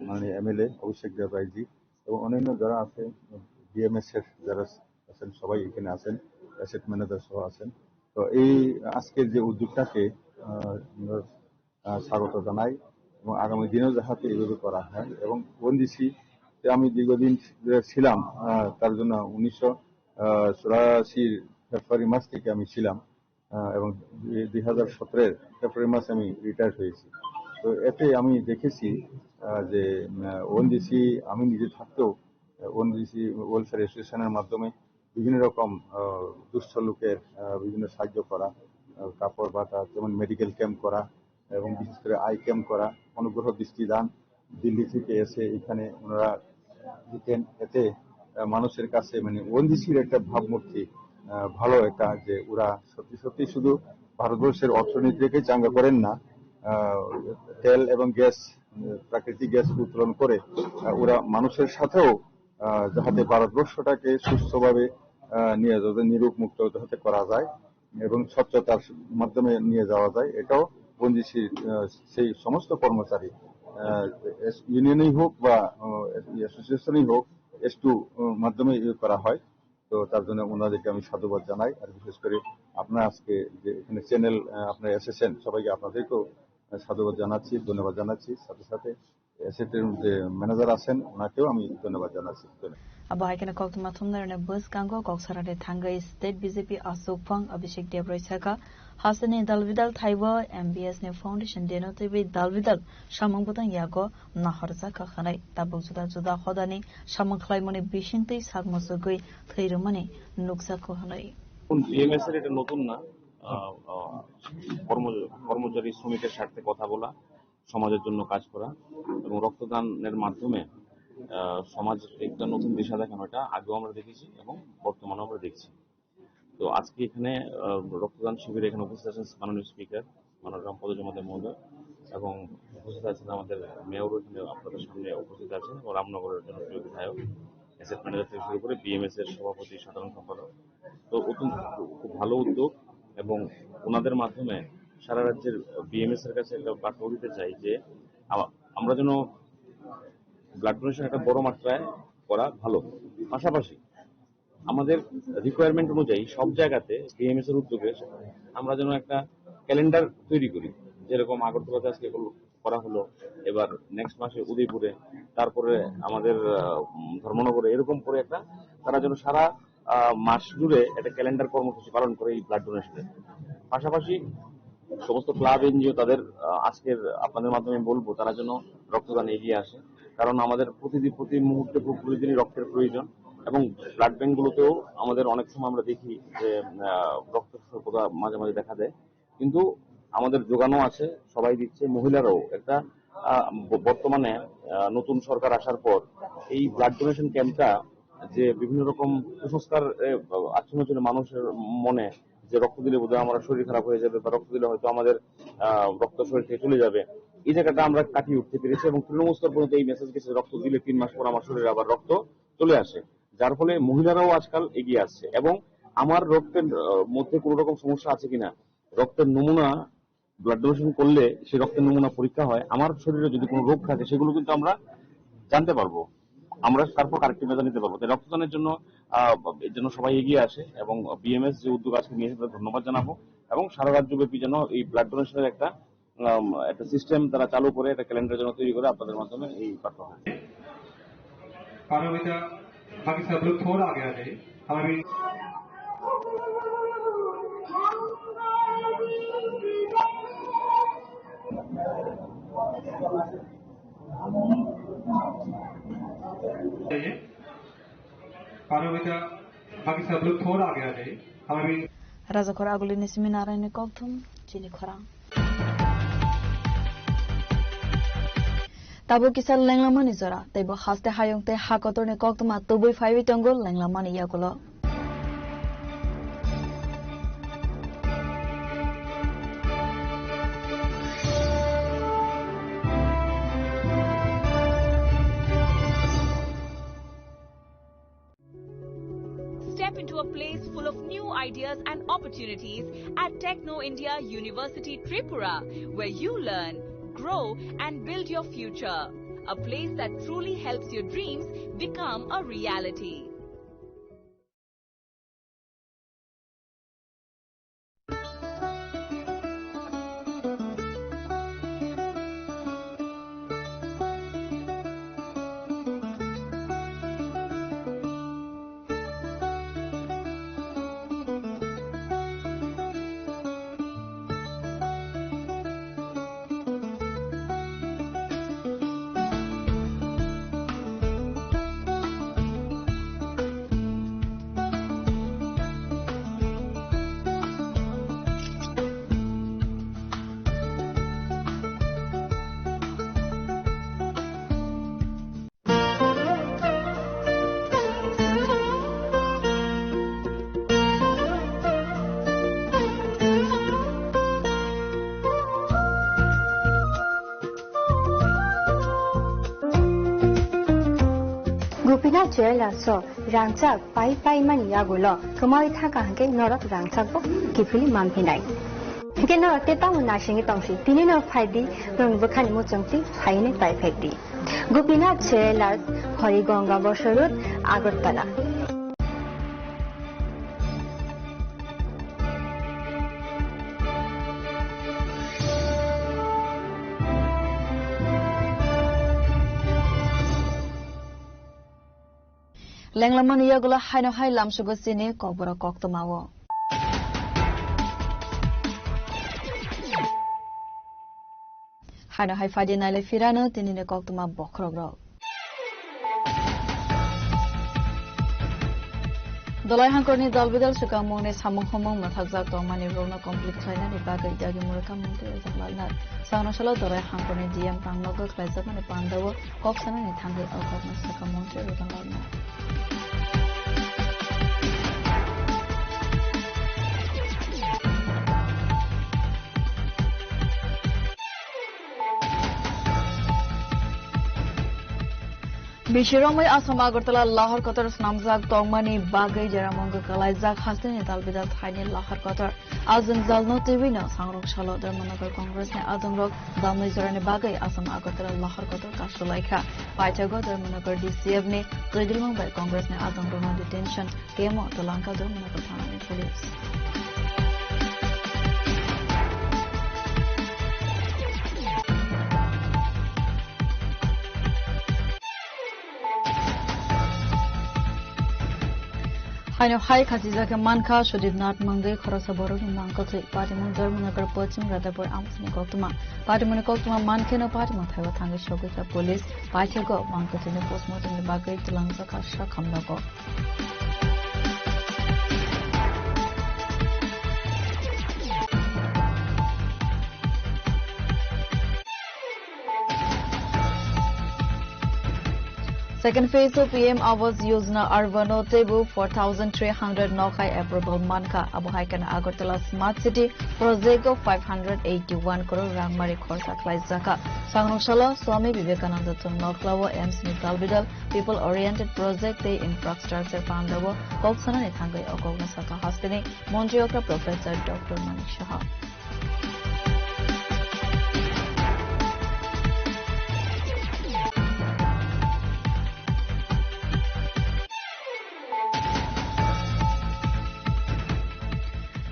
মানে এমএলএ অভিষেক দেবরায়জি এবং অন্যান্য যারা আছে বিএমএস এর যারা আছেন সবাই এখানে আছেন অ্যাসেট ম্যানেজার সহ আছেন তো এই আজকের যে উদ্যোগটাকে স্বাগত জানাই এবং আগামী দিনেও যাতে এইভাবে করা হয় এবং ওএনজিসি আমি দীর্ঘদিন ছিলাম তার জন্য 1984 ফেব্রুয়ারি মাস থেকে আমি ছিলাম এবং 2017 ফেব্রুয়ারি মাসে আমি রিটায়ার হয়েছি তো এতে আমি দেখেছি যে ওএনজিসি আমি নিজে থাকতেও ওএনজিসি ওয়েলফেয়ার অ্যাসোসিয়েশনের মাধ্যমে বিভিন্ন রকম দুস্থ লোকের বিভিন্ন সাহায্য করা কাপড় বাটা যেমন মেডিকেল ক্যাম্প করা এবং বিশেষ করে আই ক্যাম্প করা অনুগ্রহ দৃষ্টিদান দিল্লি থেকে এসে এখানে ওনারা দিতেন এতে মানুষের কাছে মানে ওএনজিসির একটা ভাবমূর্তি ভালো একটা যে ওরা সত্যি সত্যি শুধু ভারতবর্ষের অর্থনীতিকে চাঙ্গা করেন না তেল এবং গ্যাস প্রাকৃতিক গ্যাস উত্তোলন করে ওরা মানুষের সাথেও যাতে ভারতবর্ষটাকে সুস্থভাবে নিয়ে যাতে নিরোগ মুক্ত যাতে করা যায় এবং স্বচ্ছতার মাধ্যমে নিয়ে যাওয়া যায় এটাও ওএনজিসির সেই সমস্ত কর্মচারী ইউনিয়নই হোক বা অ্যাসোসিয়েশনই হোক S2 মাধ্যমে করা হয় তো তার জন্য ওনাদেরকে আমি সাধুবাদ জানাই আর বিশেষ করে আপনারা আজকে যে এখানে চ্যানেল আপনারা এসেছেন সবাইকে আপনাদেরকেও সাধুবাদ জানাচ্ছি ধন্যবাদ জানাচ্ছি সাথে সাথে অ্যাসেটের যে ম্যানেজার আছেন ওনাকেও আমি ধন্যবাদ জানাচ্ছি। Abahaikana Kokma Thumner Bus Gango Koksarade Tangai State BJP Asok Pang Abhishek Debroy Saka Hasane Dalvidal Thaiba MBS Ne Foundation Deno TV Dalvidal Shamang Butang Yago Naharza Kakhanai Tabuk Juda Juda Hodani Shamang Klaimoni Bishinti Sagmosogui Thairumani Nuksa Kohanai BMS এর এটা নতুন না, কর্মচারী শ্রমিকের স্বার্থে কথা বলা, সমাজের জন্য কাজ করা এবং রক্তদানের মাধ্যমে সমাজ একটা নতুন দিশা দেখানো, এটা আগেও আমরা দেখেছি এবং বর্তমানেও আমরা দেখছি। তো আজকে এখানে রক্তদান শিবিরে এখানে উপস্থিত আছেন মাননীয় স্পিকার মনোরম পদজমাদের মহোদয় এবং উপস্থিত আছেন আমাদের মেয়রও এখানে আপনাদের সামনে উপস্থিত আছেন এবং রামনগরের জনপ্রিয় বিধায়ক, অ্যাসেট ম্যানেজার থেকে শুরু করে বিএমএস এর সভাপতি, সাধারণ সম্পাদক। তো খুব ভালো উদ্যোগ এবং ওনাদের মাধ্যমে সারা রাজ্যের বিএমএস এর কাছে একটা বার্তা দিতে চাই যে আমরা যেন ব্লাড ডোনেশন একটা বড় মাত্রায় করা ভালো, পাশাপাশি আমাদের রিকোয়ারমেন্ট অনুযায়ী সব জায়গাতে বিএমএস এর উদ্যোগে আমরা যেন একটা ক্যালেন্ডার তৈরি করি, যেরকম আগরতলাতে আজকে করা হলো, এবার নেক্সট মাসে উদয়পুরে, তারপরে আমাদের ধর্মনগরে, এরকম করে একটা তারা যেন সারা মাস জুড়ে একটা ক্যালেন্ডার কর্মসূচি পালন করে এই ব্লাড ডোনেশনের। পাশাপাশি সমস্ত ক্লাব এনজিও তাদের আজকের আপনাদের মাধ্যমে বলবো তারা যেন রক্তদান এগিয়ে আসে, কারণ আমাদের প্রতি মুহূর্তে প্রতিদিনই রক্তের প্রয়োজন এবং ব্লাড ব্যাংকগুলোতেও আমাদের অনেক সময় আমরা দেখি যে রক্ত স্বল্পতা মাঝে মাঝে দেখা দেয়, কিন্তু আমাদের যোগানো আছে, সবাই দিচ্ছে, মহিলারাও একটা বর্তমানে নতুন সরকার আসার পর এই ব্লাড ডোনেশন ক্যাম্পটা যে বিভিন্ন রকম কুসংস্কার আচ্ছন্ন ছিল মানুষের মনে যে রক্ত দিলে বোধহয় আমার শরীর খারাপ হয়ে যাবে বা রক্ত দিলে হয়তো আমাদের রক্ত শরীর থেকে চলে যাবে, এই জায়গাটা আমরা কাটিয়ে উঠতে পেরেছি এবং তৃণমূল স্তর পর্যন্ত এই মেসেজ গেছে রক্ত দিলে 3 মাস পর আমার শরীরে আবার রক্ত চলে আসে, যার ফলে মহিলারাও আজকাল এগিয়ে আসছে। এবং আমার রক্তের মধ্যে কোনো রকম সমস্যা আছে কিনা, রক্তের নমুনা ব্লাড ডোনেশন করলে সেই রক্তের নমুনা পরীক্ষা হয়, আমার শরীরে যদি কোনো রোগ থাকে সেগুলো কিন্তু আমরা জানতে পারবো, আমরা তারপর কারেক্টিভ মেজার নিতে পারবো। তাই রক্তদানের জন্য এর জন্য সবাই এগিয়ে আসে এবং বিএমএস যে উদ্যোগ আজকে নিয়েছে তাদের ধন্যবাদ জানাবো এবং সারা রাজ্যব্যাপী যেন এই ব্লাড ডোনেশনের একটা সিস্টেম তারা চালু করে, একটা ক্যালেন্ডার যেন তৈরি করে আপনাদের মাধ্যমে এই বার্তা হয়। बाकी सब लोग थोड़ा आगे आ जाइए। हमारी बाकी सब लोग थोड़ा आगे आ जाइए। हमारी राजा खरा अगली निस्मी नारायण कौथुम चिनी खरा Tabo kisal lenglamani zora, tebo haste hayong te hakotor ne koktuma tubui faiwi tongol lenglamani yakulo. Step into a place full of new ideas and opportunities at Techno India University Tripura, where you learn, grow and build your future. A place that truly helps your dreams become a reality. Gupina Jella so Rangchak pai man yagulo Kumoi Taka Hanke Norok Rangchakbo Kifili Mampinai. Hikeno Teta Munashing Tongsi, Tinino Padi, Long Bukani Muchumti, Haine Pai Pedi. Gupina Jella Horigonga Boshurut, Agotala. Lenglaman iyagula haino hai lamsugo sini kokbora koktomawo. Haino hai fadi naile firano tinine koktoma bokrogrok. Dolai hangkorni dalbidal sukamone samung homong mathakjak tongmani rona complete khlainani bagai dagi murka mungte jaklalnar sanasalo dolai hangkorni DM pangnogo khlaijak mane pandawo koksanani thangai alkokna sukamonte rodangalnar Bishiromai Assam Agartala Lahar Qatar Namzak Tongmani Bagai Jaramonga Kalaizak Hasdini Dalbidal Thaini Lahar Qatar Azin Zalno Tivina Sangrok Shalo Dharmanagar Congress ne Adongrok Damai Jarane Bagai Assam Agartala Lahar Qatar Kashulaikha Paitago Dharmanagar DCF ne Tridilmang by Congress ne Adongrok detention Kemo Talanka Dharmanagar Thana Police Haino hai khasija ke manka Sudibnath Mangai khorasa borok mangkothe Patimon Dharmanagar Pachim Radapur Amsni Koktuma Patimon Koktuma Mankeno Patimon Thaiwa Thangai Shogita Police Paithego Mangkothe ne postmortem ne bagai Tulangsa Khasha Khamlago Second phase of PM Awas Yojana Arvano Tebu 4,300 Nokai approval Manka Abuhaikan Agartala Smart City Project of 581 crore Rangmari Khorsa Klaizaka Sangroshala Swami Vivekananda Noklawo Ems Nitalbidal People Oriented Project the Infrastructure Pandawo Koksana Nithangai Okogna Saka Hastini Montreal Professor Dr. Manik Shah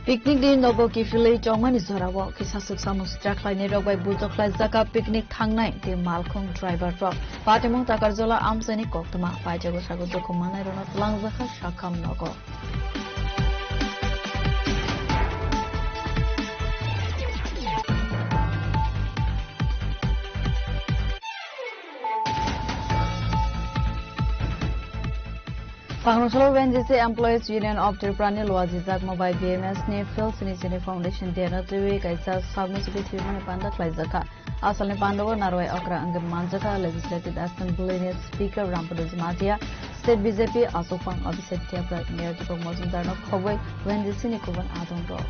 Picnic din logo kifile jongmani zorawo kisasuk samus traklai ne rogbai bultoklai zaka picnic thangnai te malkhong driver rok patimong takarjola amsani koktoma paijago sago dokumanai rona langjaka shakham logo Pangrosalo Vendisi Employees Union of Tripura Loazizak Mobile BMS ne Phil Sinisini Foundation Dena Tiwi Kaisa Sagmusuki Thirmani Panda Klaizaka Asalni Pandawa Narwai Okra Angam Manjaka Legislative Assembly Speaker Rampadu Matia State BJP Asofang Abhiset Tiapra Mayor Deepak Majumdar no Khoboi Vendisi ni Kuban Adongro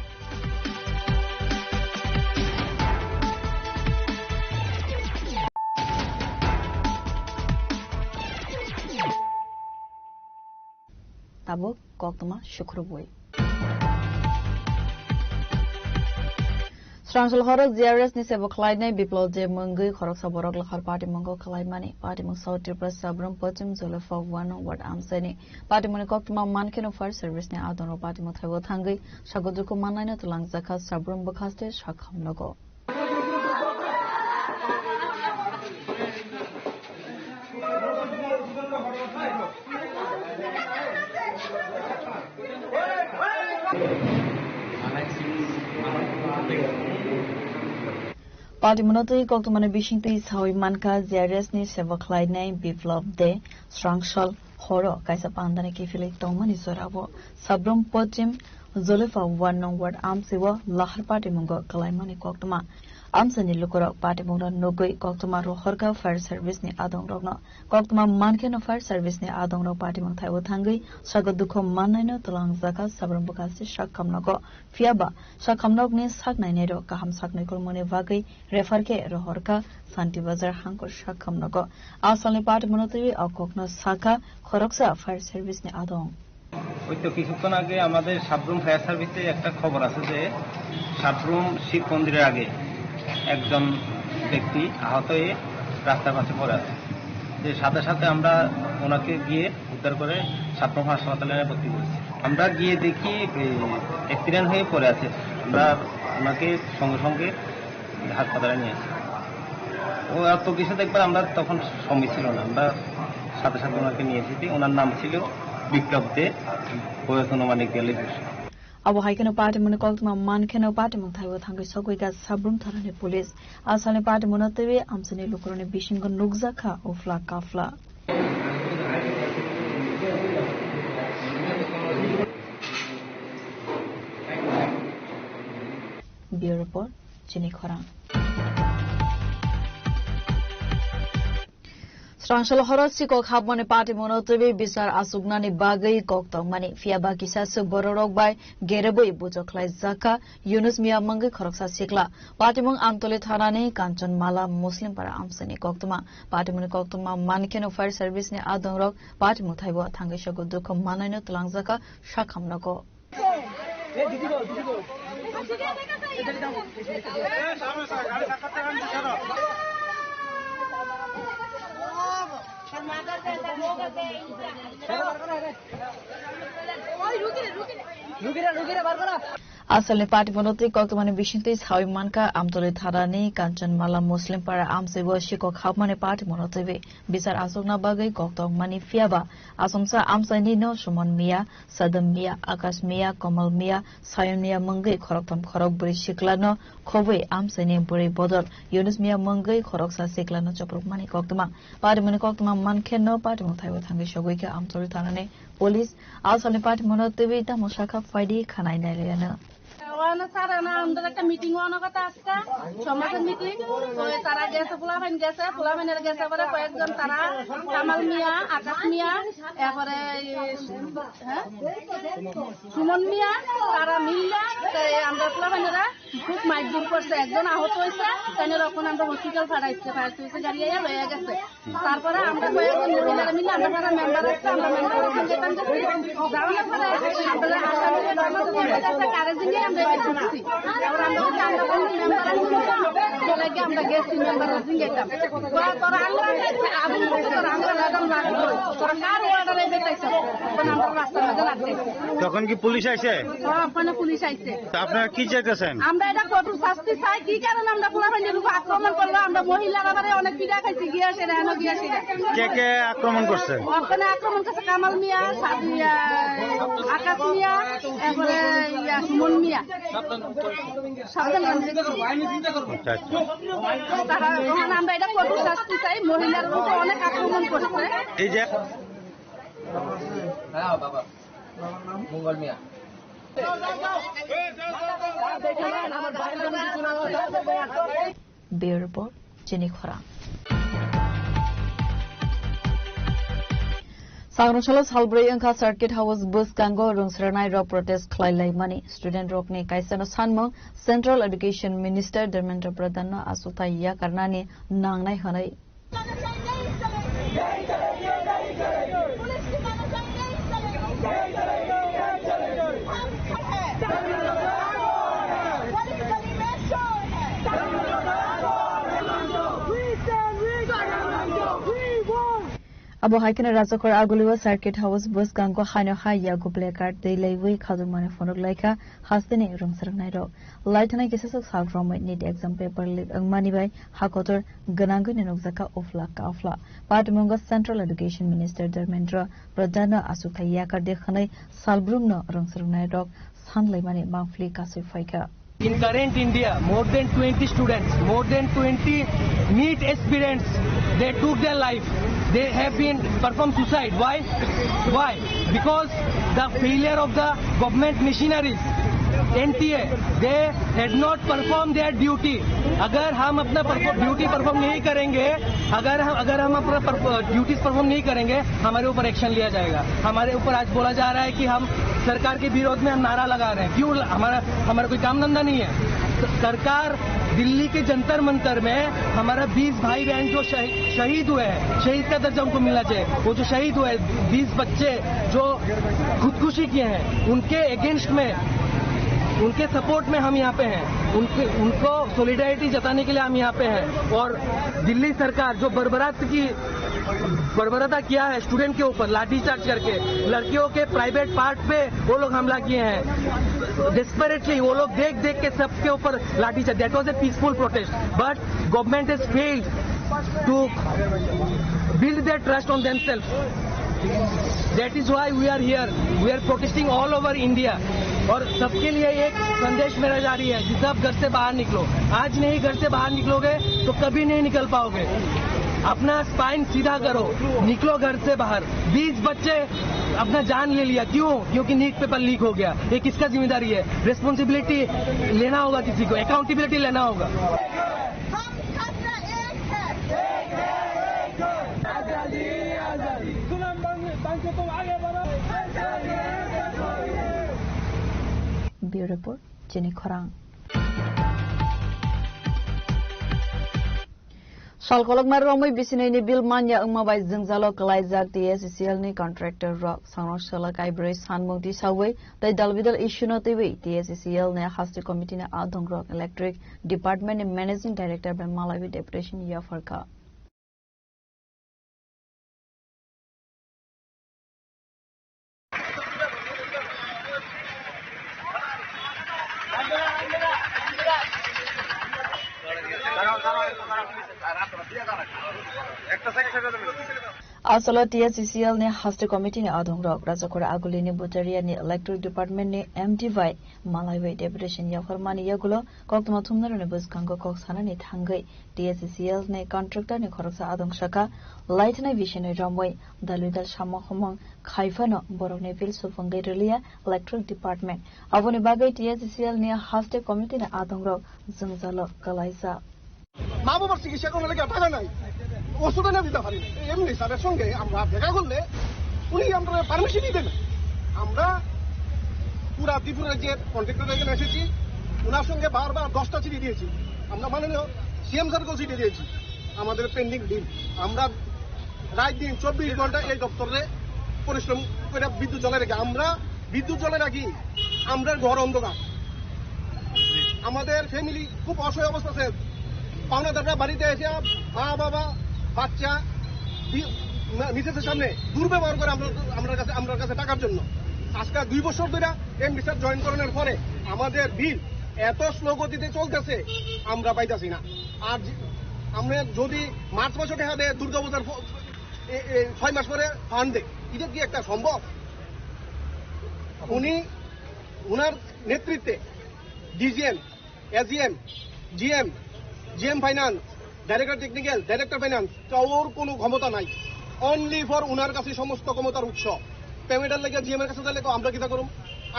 Tabuk Koktoma Shukruboi. Strangel Horror ZRS ni Sebo Clyde Biplo de Mungi Horoksa Borok Lahar Party Mungo Kalaimani Party Mung South Tripura Sabram Pochim Zolefa 1 Ward Amsani Party Muni Koktoma Mankino Fire Service ne Adono Party Muthago Thangai Shagoduko Manai Tulang Zaka Sabram Bakaste Shakham Logo Party Monotoi Koktomane Bishingti Sawi Manka ZRS ni Sebo Clyde Nai Biplov De Strangshal Horo Kaisa Pandane Kifili Tomani Zorabo Sabrum Pochim Zolefa 1 Nong Ward Amsiwa Lahar Party Mungo Kalaimani Koktoma Amsani Lukoro Party Mungo Nogoi Koktoma Rohorka Fire Service ni Adong Rogno Koktoma Mankeno Fire Service ni Adong Rog Party Mung Thaiwo Thangai Sagoduko Manaino Tulang Zaka Sabrum Bukasi Shakhamnago Fiaba Shakhamnog ni Saknainero Kaham Saknaikul Mone Vagai Refarke Rohorka Santi Bazar Hankor Shakhamnago Asalni Party Monotoi Akokno Saka Khoroksa Fire Service ni Adong ওই তো কিছুক্ষণ আগে আমাদের Sabroom fire সার্ভিসে একটা খবর আছে যে সাবরুম শিব মন্দিরের আগে একজন ব্যক্তি আহত হয়ে রাস্তার পাশে পড়ে আছে যে সাথে সাথে আমরা ওনাকে গিয়ে উদ্ধার করে সাবরুম হাসপাতালে ভর্তি করেছি আমরা গিয়ে দেখি অ্যাক্সিডেন্ট হয়ে পড়ে আছে আমরা ওনাকে সঙ্গে সঙ্গে হাসপাতালে নিয়ে আসি ও এত কিছু দেখবার আমরা তখন সময় ছিল না আমরা সাথে সাথে ওনাকে নিয়ে এসেছি। ওনার নাম ছিল বিপ্লব দে, বয়স অনুমানিক 42 বছর। Abo haikeno party mun koltma man keno party mun thaibo thangai sokoi ga sabrum tharane police asale party mun tebe amsane lokrone bishingo nugza kha ofla kafla Bureau report Chini Khorang Strangshala Horotsi kok habmane party monotebe bisar asugnani bagai kok tongmani fiaba kisasa bororok bai gereboi bojoklai zaka Yunus Mia mangai khoroksa sikla party mong Amtole thanane Kanchan Mala Muslim para amsani koktoma party mone koktoma mankeno fire service ne adongrok party muthaibo thangai shogo dukho manaino tulangjaka shakhamnako Asale party monotri koktomane bishintis hawi manka amtole tharani Kanchan Mala Muslim para amsebo shikok habmane party monotri bisar asogna bagai koktong mani fiaba asomsa amsani no Shuman Mia Sadam Mia Akash Mia Komal Mia Sayon Mia mangai khoroktam khorok buri shiklano khobei amsani buri bodol Yunus Mia mangai khoroksa siklano chapruk mani koktoma party mani koktoma mankhenno party mothaibo thangi shogoi ke amtole tharane police asale party monotri ta moshaka faidi khanai nailena ওনা সারা না আমাদের একটা meeting ওনা কথা আজকে সমাজের meeting তো তারা গেছে ফুলাফাইন গেছে পরে কয়েকজন তারা কামাল মিয়া আকাশ মিয়া এরপরে সুমন মিয়া তারা মিললে আমরা ফুলাফাইনেরা খুব মাইজুর করছে একজন আহত হয়েছে তাই তখন আমরা হসপিটাল পাঠাইছে গাড়ি লয়ে গেছে তারপরে আমরা কয়েকজন মহিলারা মিলে আমরা যারা মেম্বার আছে আমরা মেম্বারের সঙ্গে যাওয়ার পরে আমরা আসামিদের কারেজিং আমরা ঢুকছি আমরা গেছি মেম্বারের জিঙ্গেটাম তোরা তখন কি পুলিশ আইছে? ওখানে পুলিশ আইছে। আপনারা কি চাইতেছেন? আমরা এটা কঠোর শাস্তি চাই। কি কারণে আমরা পোলাপাইনের উপর আক্রমণ করলো? আমরা মহিলারা অনেক পিঠা খাইছি গিয়াছে কে কে আক্রমণ করছে? ওখানে আক্রমণ করছে কামাল মিয়া, আকাশ মিয়া, এরপরে সুমন মিয়া। আমরা এটা কঠোর শাস্তি চাই। মহিলার উপর অনেক আক্রমণ করছে। এই যে মঙ্গল মিয়া Bureau report Chini Khorang Sangroshala Salbray Angka Circuit House Bus Kango Rungsranai Rock Protest Klailai Money Student Rock Ne Kaisano Sanmo Central Education Minister Dharmendra Pradhan Asuta Ya Karnani Nangnai Hanai Abo haikena Razakor Aguliwa Circuit House Bus Gango Haino Haya go placard de Lewi Khadumane Fonok Laika Hastene Rumsranai Ro Lightana Kisasok Sagrom need exam paper Angmani by Hakotor Ganangun Nokzaka Ofla Kafla Patmunga Central Education Minister Dharmendra Pradhan Asutaya Karde Khanai Salbrumno Rumsranai Ro Sanlai Mani Mangfli Kasifaika In current India, more than 20 students, more than 20 NEET aspirants, they took their life. They have been performed suicide. Why? Why? Because the failure of the government machineries, NTA, they had not performed their duty. अगर हम अपना duty perform नहीं करेंगे, अगर हम अपना duties perform नहीं करेंगे, हमारे ऊपर एक्शन लिया जाएगा। हमारे ऊपर आज बोला जा रहा है कि हम सरकार के विरोध में हम नारा लगा रहे हैं। क्यों? हमारा कोई काम धंधा नहीं है। सरकार दिल्ली के जंतर मंतर में हमारा 20 भाई बहन जो शहीद हुए हैं, शहीद का दर्जा उनको मिलना चाहिए। वो जो शहीद हुए 20 बच्चे जो खुदकुशी किए हैं, उनके अगेंस्ट में, उनके सपोर्ट में हम यहाँ पे हैं। उनको सॉलिडारिटी जताने के लिए हम यहाँ पे हैं। और दिल्ली सरकार जो बर्बरता किया है स्टूडेंट के ऊपर लाठीचार्ज करके, लड़कियों के प्राइवेट पार्ट पे वो लोग हमला किए हैं। डेस्परेटली वो लोग देख के सबके ऊपर lathi charge. That was a peaceful protest, but government has failed to build their trust on themselves. That is why we are here. We are protesting all over India. और सबके लिए एक संदेश मेरा जारी है कि सब घर से बाहर निकलो. आज नहीं घर से बाहर निकलोगे तो कभी नहीं निकल पाओगे. अपना स्पाइन सीधा करो, निकलो घर से बाहर. 20 बच्चे अपना जान ले लिया. क्यों? क्योंकि नीट पेपर लीक हो गया. ये किसका जिम्मेदारी है? रिस्पॉन्सिबिलिटी लेना होगा, किसी को अकाउंटेबिलिटी लेना होगा. Bureau Report, Jenny Khorang. Salkolog maromoi bisinai bil manya ungmabai jingzalo kalaijak TSCL ni contractor rock sangrong salak ibrai sanmung di sawai dai dalbidal issue no tewi TSCL ne hasti committee na adong rock electric department ni managing director by Malawi deputation yafarka. Asalo TSCL ne haste committee ne adongrok rajakora aguli ne butaria ne electric department ne MD by Malawi deputation yafarmani yagulo koktuma thumnar ne buskango koksana ne thangai TSCL ne contractor ne khoroksa adong shaka light na vision ne ramwai daludal samahomong khaifano borok ne fil sufangai relia electric department avoni bagai TSCL ne haste committee ne adongrok jingzalo kalaisa মা বাবার চিকিৎসা করলে লেগে টাকা নাই, ওষুধ এনে দিতে পারি না. এমনি স্যারের সঙ্গে আমরা দেখা করলে উনি আমরা পারমিশনই দেন. আমরা পুরা ত্রিপুরা যে কন্ট্রাক্টর এখানে এসেছি, ওনার সঙ্গে বারবার 10টা চিঠি দিয়েছি. আমরা মাননীয় সিএম স্যারকেও চিঠি দিয়েছি আমাদের পেন্ডিং ডিল. আমরা রাত দিন 24 ঘন্টা এই দপ্তরে পরিশ্রম করে বিদ্যুৎ জ্বলে রেখে আমরা বিদ্যুৎ জ্বলে রাখি. আমরা ঘর অন্ধকার, আমাদের ফ্যামিলি খুব অসহায় অবস্থা আছে. পাওনাদাররা বাড়িতে এসে মা বাবা বাচ্চা মিসেসের সামনে দুর্ব্যবহার করে আমরা কাছে টাকার জন্য. আজকে 2 বছর ধরে এমডি স্যার জয়েন করানোর পরে আমাদের বিল এত স্লো গতিতে চলতেছে আমরা পাইতাছি না. আর আমরা যদি মার্চ মাসে দেখা দেয় দুর্গাপূজার 6 মাস পরে ফান্ড দেয়, এটা কি একটা সম্ভব? উনি উনার নেতৃত্বে DGM, AGM, GM, GM finance, director technical, director finance কারোর কোনো ক্ষমতা নাই. অনলি ফর উনার কাছে সমস্ত ক্ষমতার উৎস. পেমেন্টের লেগে জিএম এর কাছে দিলে তো আমরা কিতা করুম?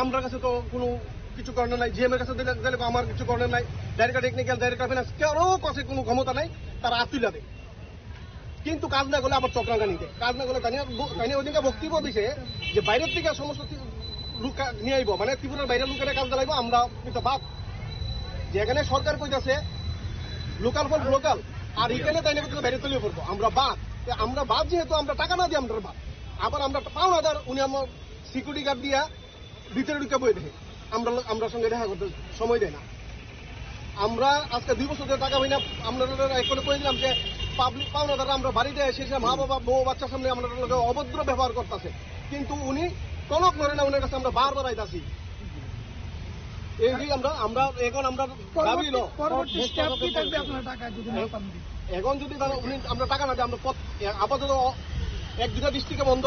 আমরা কাছে তো কোনো কিছু করার নাই. জিএম এর কাছে দিলে আমার কিছু করার নাই. ডাইরেক্টর টেকনিক্যাল, ডাইরেক্টর ফাইন্যান্স কারো কাছে কোনো ক্ষমতা নাই. তারা আতুলা দেয়, কিন্তু কাজ না করলে আবার চক্রাঙ্গানি দেয়. কাজ না করলে তাই ওদিকে বক্তব্য দিছে যে বাইরের থেকে সমস্ত লোক নিয়ে আইব, মানে ত্রিপুরার বাইরের লোকেরা কাজ চালাইব. আমরা কিন্তু বাদ যেখানে সরকার কইতাছে লোকাল ফর লোকাল, আর এখানে তাই না বাইরে তৈরি করবো. আমরা বাদ যেহেতু আমরা টাকা না দিই আমরা বাদ. আবার আমরা পাওনাদার, উনি আমার সিকিউরিটি গার্ড দিয়া ভিতরে ঢুকে বই দেখে আমরা সঙ্গে দেখা করতে সময় দেয় না. আমরা আজকে 2 বছর ধরে টাকা পাই না. আমরা এখন করে দিলাম যে পাবলিক পাওনাদার আমরা বাড়িতে এসে মা বাবা বউ বাচ্চার সামনে আমরা অভদ্র ব্যবহার করতেছে, কিন্তু উনি টনক নড়ে না. উনার কাছে আমরা বারবার আইতাছি. আমরা এখন আমরা দাবি লো এখন যদি আমরা টাকা না দিই, আমরা আপাতত 1-2টা ডিস্ট্রিক্টে বন্ধ,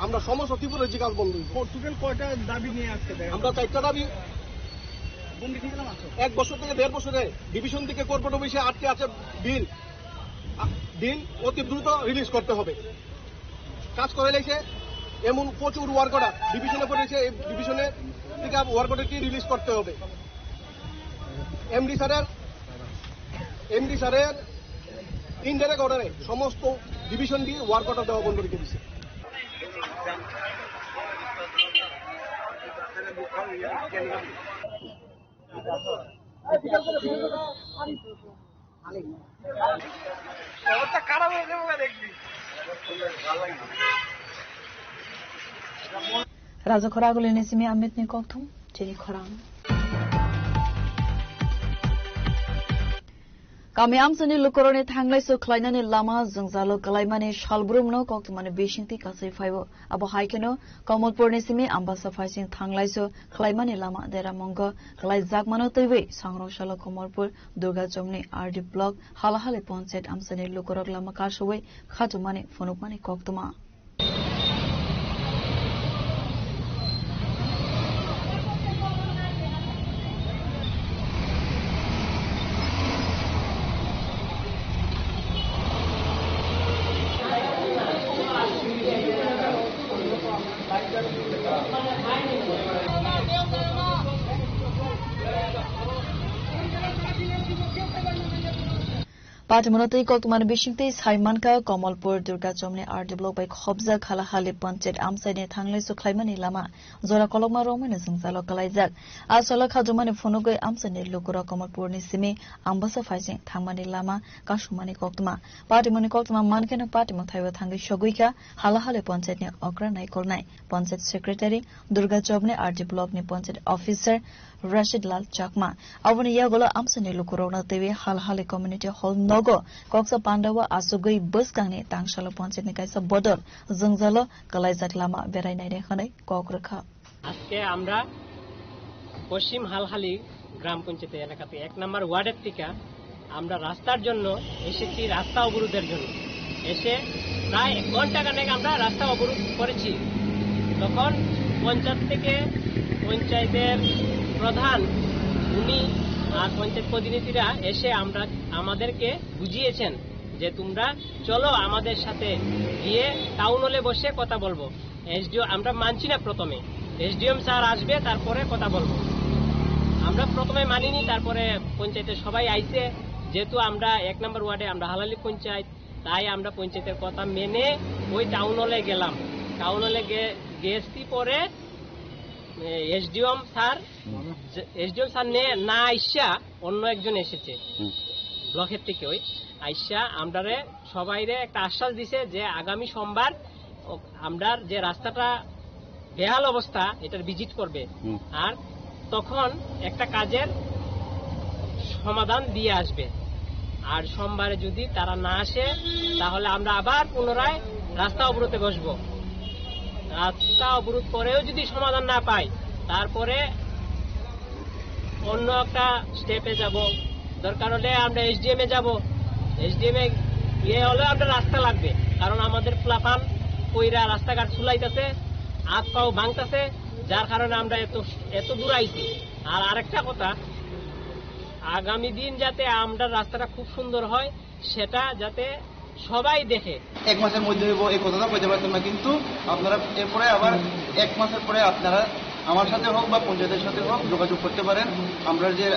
আমরা সমস্ত ত্রিপুরার কাজ বন্ধ. টোটাল কয়টা দাবি নিয়ে আসতে? আমরা 4টা দাবি. 1 বছর থেকে 1.5 বছরে ডিভিশন থেকে কর্পোরেট অফিসে আটকে আছে বিল অতি দ্রুত রিলিজ করতে হবে. কাজ করে লাইছে এমন প্রচুর ওয়ার্ক অর্ডার ডিভিশনে পড়েছে. এই ডিভিশনে থেকে ওয়ার্ক অর্ডারটি রিলিজ করতে হবে. এমডি স্যারের ইনডাইরেক্ট অর্ডারে সমস্ত ডিভিশন দিয়ে ওয়ার্ক অর্ডার দেওয়া বন্ধ রেখে দিচ্ছে. Raja Khoragul Nesimi Amit ni Kokthum, Jenny Khorang. Kami amsani lukoroni thanglaiso khlainani lama jungzalo kalaimani shalbrumno koktumani besingti kasai phaibo abo haikeno Kamalpur ni simi ambasa phaising thanglaiso khlaimani lama deramongo khlai jakmano teibe sangrong shalo Kamalpur Durga Chomni RD block halahale panchayat amsani lukorok lama kasoi khatumani phonukmani koktuma Patimonotei koktumani bishingtei Saimanka Kamalpur Durga Chomni RD block by khobja khalahali panchayat amsaini thanglaiso khlaimani lama jora kolokma romani jungzalo kalaijak asala khajumani phonugoi amsaini lukura Kamalpur ni simi ambasa phaising thangmani lama kasumani koktuma patimoni koktuma mankena patimon thaiwa thangai shoguika halahali panchayat ni ogranai kolnai panchayat secretary Durga Chomni RD block ni panchayat officer Rashid Lal Chakma awani yagolo amsani lukurona tewi halahali community hall nogo koksa Pandawa asugoi bus kangni tangshalo panchayat ni kaisa bodol jungzalo kalaijak lama berai nai rekhanai kokrekha আজকে আমরা পশ্চিম হালহালি গ্রাম পঞ্চায়েত এলাকাতে 1 নম্বর ওয়ার্ডের থেকে আমরা রাস্তার জন্য এসেছি রাস্তা অবরোধের জন্য এসে প্রায় 1 ঘন্টা খানেক আমরা রাস্তা অবরোধ করেছি তখন পঞ্চায়েত থেকে পঞ্চায়েতের প্রধান উনি আর পঞ্চায়েত প্রতিনিধিরা এসে আমাদেরকে বুঝিয়েছেন যে তোমরা চলো আমাদের সাথে গিয়ে টাউন হলে বসে কথা বলবো এসডিও আমরা মানছি না প্রথমে এসডিএম স্যার আসবে তারপরে কথা বলবো আমরা প্রথমে মানিনি তারপরে পঞ্চায়েতের সবাই আইছে যেহেতু আমরা 1 নম্বর ওয়ার্ডে আমরা হালালি পঞ্চায়েত তাই আমরা পঞ্চায়েতের কথা মেনে ওই টাউন হলে গেলাম টাউন হলে গেছি পরে এসডিএম স্যার না আইসা অন্য একজন এসেছে ব্লকের থেকে ওই আইসা আমরারে সবাইরে একটা আশ্বাস দিছে যে আগামী সোমবার আমরা যে রাস্তাটা বেহাল অবস্থা এটার ভিজিট করবে আর তখন একটা কাজের সমাধান দিয়ে আসবে আর সোমবারে যদি তারা না আসে তাহলে আমরা আবার পুনরায় রাস্তা অবরোধে বসবো রাস্তা অবরোধ করেও যদি সমাধান না পাই তারপরে অন্য একটা স্টেপে যাব দরকার হলে আমরা এসডিএম এ যাব এসডিএম এ গিয়ে হলে আমরা রাস্তা লাগবে কারণ আমাদের প্লাফান কইরা রাস্তাঘাট ফুলাইতেছে হাত পাও ভাঙতেছে যার কারণে আমরা এত দূর আইছি আর আরেকটা কথা আগামী দিন যাতে আমরা রাস্তাটা খুব সুন্দর হয় সেটা যাতে সবাই দেখে 1 মাসের মধ্যে এই কথাটা কইতে পারতাম না কিন্তু আপনারা এরপরে আবার 1 মাসের পরে আপনারা আমার সাথে হোক বা পঞ্চায়েতের সাথে হোক যোগাযোগ করতে পারেন আমরা যে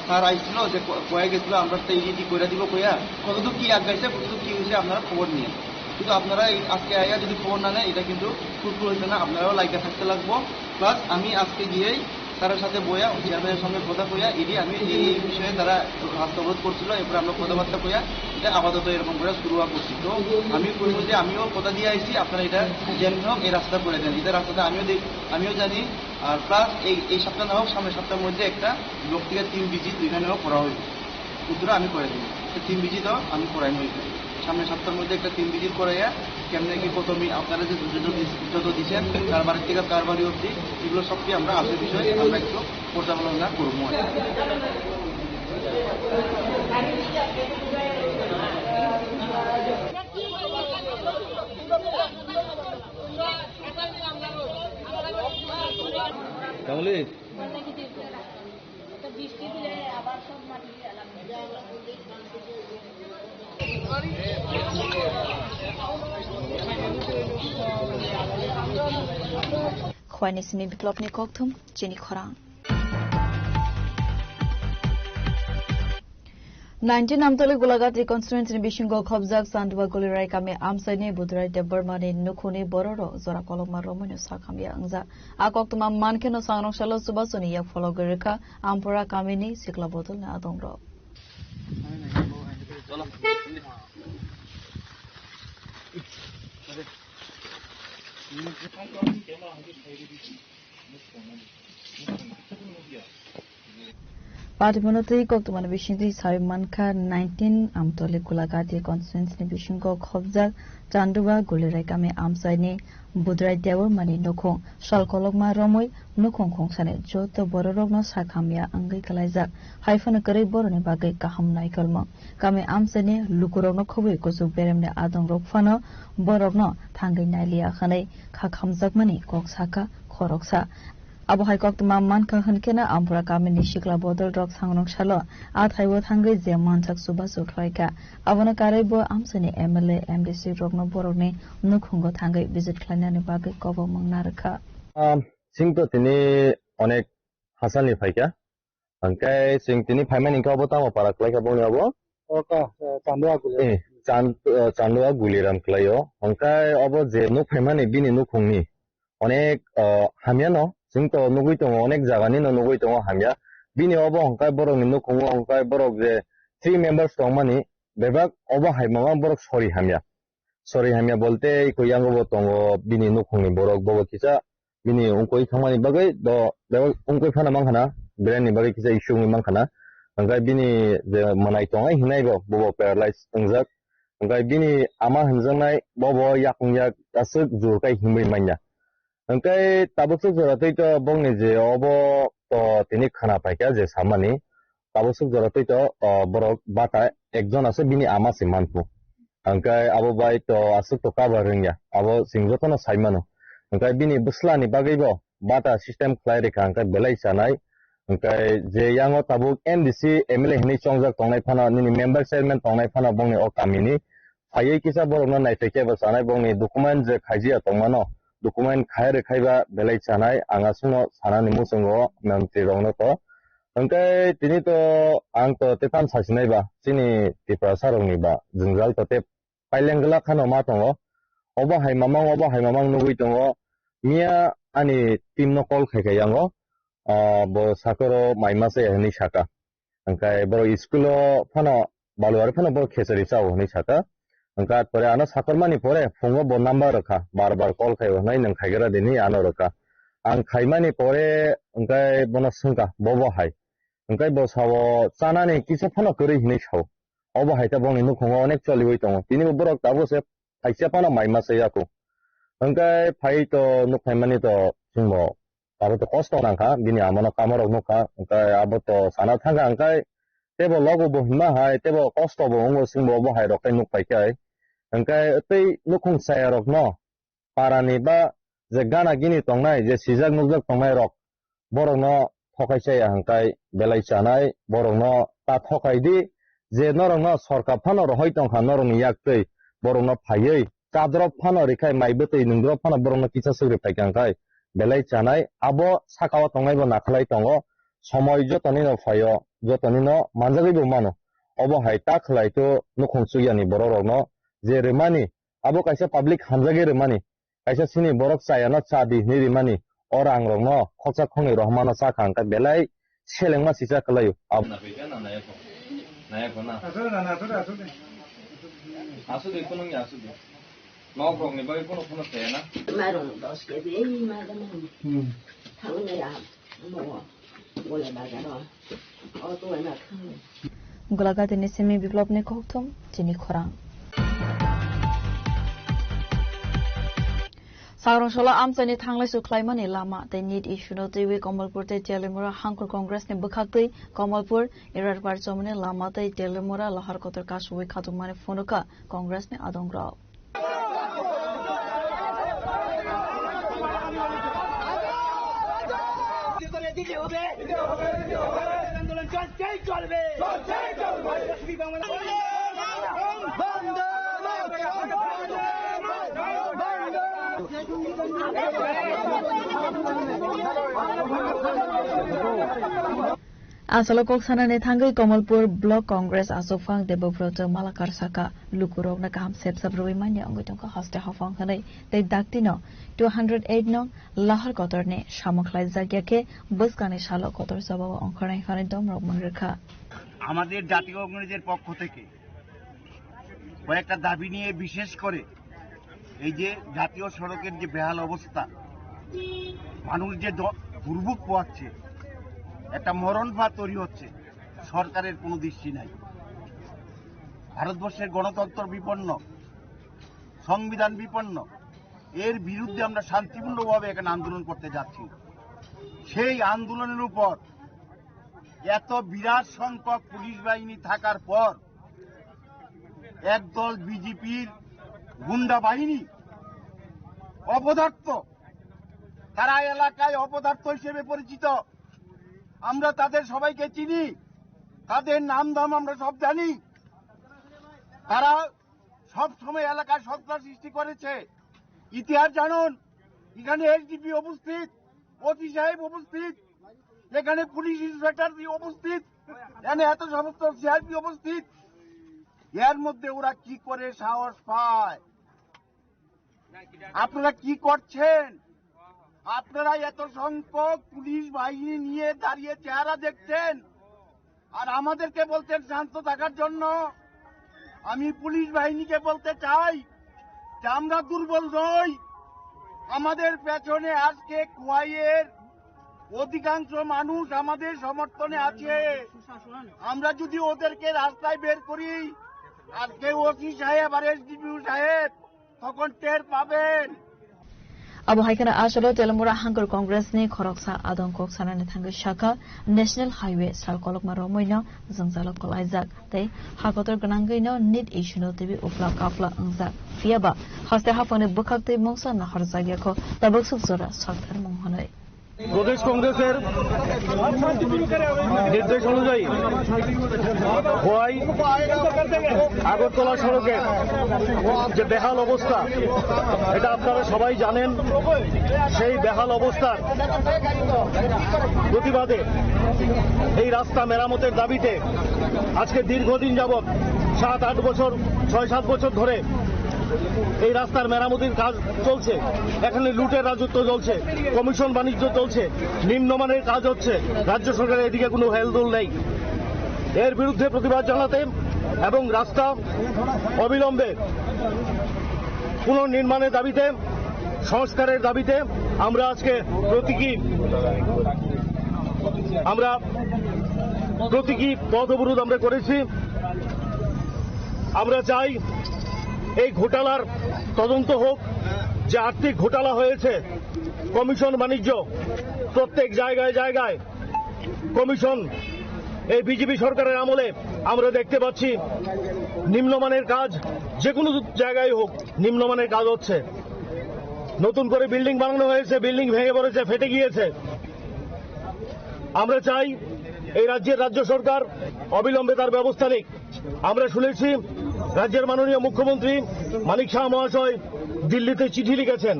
স্যার আইছিল যে কয়ে গেছিল আমরা তো এই করে দিব কইয়া কতটুকু কি আগাইছে কতটুকু কি হয়েছে আপনারা খবর নিয়ে কিন্তু আপনারা আজকে আইয়া যদি খবর না নেন এটা কিন্তু ফুলফুল হয়েছে না আপনারাও লাইকে থাকতে লাগবো প্লাস আমি আজকে গিয়েই তার সাথে বইয়া চেয়ারম্যানের সঙ্গে কথা কইয়া এটি আমি এই বিষয়ে তারা রাস্তা অবরোধ করছিল এরপরে আমরা কথাবার্তা কইয়া এটা আপাতত এরকম করে শুরু করছি তো আমি বলবো যে আমিও কথা দিয়ে আইছি আপনারা এটা যেমন হোক এই রাস্তা করে দেন এটা রাস্তাটা আমিও জানি আর প্লাস এই সপ্তাহ না হোক সামনের সপ্তাহের মধ্যে একটা ব্লক থেকে 3 ভিজিট 2 হোক করা হইবে উত্তরে আমি করে দেবো 3 ভিজিটও আমি করাই হইবে সামনের সপ্তাহের মধ্যে একটা 3 ভিজিট করাইয়া কেমনে কি কত আপনারা যে যত দিচ্ছেন কারবারের থেকে কারবারি অবধি এগুলো সবটি আমরা আসল বিষয়ে আমরা একটু পর্যালোচনা করবো তাহলে বৃষ্টি দিলে আবার সব মাটি Khwanisimi biplopni kokthum chini khorang 19 Amtoli Gulagat reconstituency Bishingo Khobjak Sandwa Gulirai Kame Amsaini Budrai Debermani Nukuni Bororo Zora Koloma Romano Sakamia Angza Akoktuma Mankeno Sanok Shalo Subasoni Yak Follow Gerika Ampora Kamini Sikla Botol Na Adongro Patimonotei koktumani bishinti Saimanka 19 Amtole Kulagati constituency bishinko khobjak Chanduba Gulirai kami amsaini Budrai Dewar mani nokong Shalkologma Romoi nokong khongsane joto bororogno sakhamya angai kalaijak haifana kare borone bagai kaham naikalmo kami amsaini lukurogno khobui kusuk beremne adong rokfano borogno thangai nailia khanai khakhamjak mani koksaka khoroksa Abo haikok tuma manka hankena ampura kami nishikla bodol rok sangrong shalo athaiwo thangai je manchak suba sukhlaika abona karaibo amsani MLA MDC rokno borokni nukhungo thangai visit khlainani bagai kobo mangnarkha singto tini onek hasalni phaika angkai sing tini phaimani ka botamo parak laika boni abo oka Chandua Guli Chandua Guliram klayo angkai abo je nuk phaimani bini nukhungni onek hamiano singto nugui tongo onek jagani no nugui tongo hamya bini obo hongkai borok ni nukungo hongkai borok je 3 members tongmani bebak obo haimama borok sori hamya bolte iko yango bo tongo bini nukungni borok bobo kisa bini ungkoi thangmani bagai do bebak ungkoi phana manghana brand ni bagai kisa issue manghana hongkai bini je manai tongai hinai bo bobo paralyzed ungjak hongkai bini ama hanjangnai bobo yakungyak asuk jurkai himbai manya Angkai tabusuk joratoi to bongni je obo to tini khana paika je samani tabusuk joratoi to borok bata ekjon ase bini ama simanpu angkai abo bai to asuk to kabarengya abo singjotono saimano angkai bini buslani bagaibo bata system khlai rekha angkai belai sanai angkai je yango tabuk MDC MLA hini chongjak tongnai phana nini member chairman tongnai phana bongni o kamini phaiye kisa borokno naiteke ba sanai bongni document je khaijia tongmano document khaiba belai chanai angasuno sanani musungo namti rongno to angkai tini to ang to tetam sasinai ba chini tipra sarongni ba jingjal to te pailengla khano ma tongo obo haimamang nugui tongo mia ani timno kol khaiyango bo sakoro maimase hini saka angkai boro iskulo phano baluar phano bo khesari chao hini saka angkat pore ano sakormani pore fungo bo number rakha bar call khayo nai nang khaigera dini ano rakha ang khaimani pore angkai bono sungka bobo hai angkai bo sawo chanani kisa phano kori hini saw obo haita bongni nukhungo onek choliwoi tongo tini borok tabo se phaisa phano maima se yako angkai phai to nukhaimani to singbo tabo to kosto nangkha bini amono kamorok nukha angkai abo to sana thanga angkai tebo logo bo hima hai tebo kosto bo ngo singbo bo hai rokai nukpaikai angkai tei nukhung sayarok no parani ba je gana gini tongnai je sijak nukjak tongnai rok borok no thokaisai angkai belai chanai borok no ta thokai di je norok no sarkar phano rohoi tongkha norok ni yaktei borok no phaiei kadrop phano rekai maibetei nungdrop phano borok no kisa sugri paikangkai belai chanai abo sakao tongnai bo nakhlai tongo সময় যতনি ন ফায় যতনি ন মানজাগি বমানো of হাইতা খলাইতো নখং সুয়ানি বররক ন যে রেমানি আবো কাইসা public হানজাগি রেমানি কাইসা সিনি বরক চায়ানো চাদি নি রেমানি অরাং রং ন খচা খনি রহমান চা খাংকা বেলাই সেলেংমা সিসা খলাইও আপনা বেগা না নায়াকো না আসুদে কোন নি আসুদে নগরং নি বাই কোন চায় না মারং 10 কেজি মারদম থাউনেরা মো boleh baca oh tuh enak gulaga tini semi biplop ne koktum tini khorang Saurong shola amsani thanglai su khlaimani lama te need issue no tewi Kamalpur te Telemura Hangkur Congress ne bukhaktai Kamalpur erar par chomne lama te Telemura lahar kotor ka suwi khatumane phonuka Congress ne adongra আন্দোলন চলছেই চলবে Asalo koksana ne thangai Kamalpur Block Congress asofang debobroto malakar saka lukurok na kaham sep sabroi manya ongitong ka haste hafang hanai te daktino 208 no lahar kotor ne samokhlai jagyake buskane shalo kotor sababa ongkhonai khane domrok mangrekha আমাদের জাতীয় কংগ্রেসের পক্ষ থেকে কয়েকটা দাবি নিয়ে বিশেষ করে এই যে জাতীয় সড়কের যে বেহাল অবস্থা মানুষ যে দুর্ভোগ পোয়াচ্ছে একটা মরণ ফাঁদ তৈরি হচ্ছে সরকারের কোনো দৃষ্টি নাই। ভারতবর্ষের গণতন্ত্র বিপন্ন, সংবিধান বিপন্ন, এর বিরুদ্ধে আমরা শান্তিপূর্ণভাবে এখানে আন্দোলন করতে যাচ্ছি। সেই আন্দোলনের উপর এত বিরাট সংখ্যক পুলিশ বাহিনী থাকার পর একদল বিজেপির গুন্ডা বাহিনী অপদার্থ, তারা এলাকায় অপদার্থ হিসেবে পরিচিত। আমরা তাদের সবাইকে চিনি, তাদের নাম দাম আমরা সব জানি। তারা সব সময় এলাকায় সন্ত্রাস সৃষ্টি করেছে। ইতিহাস জানুন, এখানে এসডিপি উপস্থিত, ওসি সাহেব উপস্থিত, এখানে পুলিশ ইন্সপেক্টর উপস্থিত, এখানে এত সমস্ত সিআরপি উপস্থিত। এর মধ্যে ওরা কি করে সাহস পায়? আপনারা কি করছেন? আপনারা এত সংখ্যক পুলিশ বাহিনী নিয়ে দাঁড়িয়ে চেহারা দেখছেন আর আমাদেরকে বলছেন শান্ত থাকার জন্য। আমি পুলিশ বাহিনীকে বলতে চাই যে আমরা দুর্বল নই। আমাদের পেছনে আজকে কোয়াইয়ের অধিকাংশ মানুষ আমাদের সমর্থনে আছে। আমরা যদি ওদেরকে রাস্তায় বের করি, আজকে ওসি সাহেব আর এসডিপিও সাহেব তখন টের পাবেন। Abo haikana asalo telamura hangor Congress ni khoroksa adon kok sanani thangge shaka National Highway sal kolok maro moina jangjalok kolaijak tei hakotor ganangaino need issue no tebi upla kapla angza fiaba haste hafone bukhak tei mongsa na harjagya ko tabak subsora sakthar monghonai প্রদেশ কংগ্রেসের নির্দেশ অনুযায়ী খোয়াই আগরতলা সড়কের যে বেহাল অবস্থা, এটা আপনারা সবাই জানেন। সেই বেহাল অবস্থার প্রতিবাদে এই রাস্তা মেরামতের দাবিতে আজকে দীর্ঘদিন যাবৎ 7-8 বছর 6-7 বছর ধরে এই রাস্তার মেরামতির কাজ চলছে। এখানে লুটের রাজত্ব চলছে, কমিশন বাণিজ্য চলছে, নিম্নমানের কাজ হচ্ছে, রাজ্য সরকারের এদিকে কোনো হেলদোল নেই। এর বিরুদ্ধে প্রতিবাদ জানাতে এবং রাস্তা অবিলম্বে পুনর্নির্মাণের দাবিতে, সংস্কারের দাবিতে আমরা আজকে প্রতীকী পথ অবরোধ আমরা করেছি। আমরা চাই এই ঘোটালার তদন্ত হোক, যে আর্থিক ঘোটালা হয়েছে, কমিশন বাণিজ্য প্রত্যেক জায়গায় জায়গায় কমিশন। এই বিজেপি সরকারের আমলে আমরা দেখতে পাচ্ছি নিম্নমানের কাজ, যে কোনো জায়গায় হোক নিম্নমানের কাজ হচ্ছে। নতুন করে বিল্ডিং বানানো হয়েছে, বিল্ডিং ভেঙে পড়েছে, ফেটে গিয়েছে। আমরা চাই এই রাজ্যের রাজ্য সরকার অবিলম্বে তার ব্যবস্থা নিক। আমরা শুনেছি রাজ্যের মাননীয় মুখ্যমন্ত্রী মানিক শাহ মহাশয় দিল্লিতে চিঠি লিখেছেন,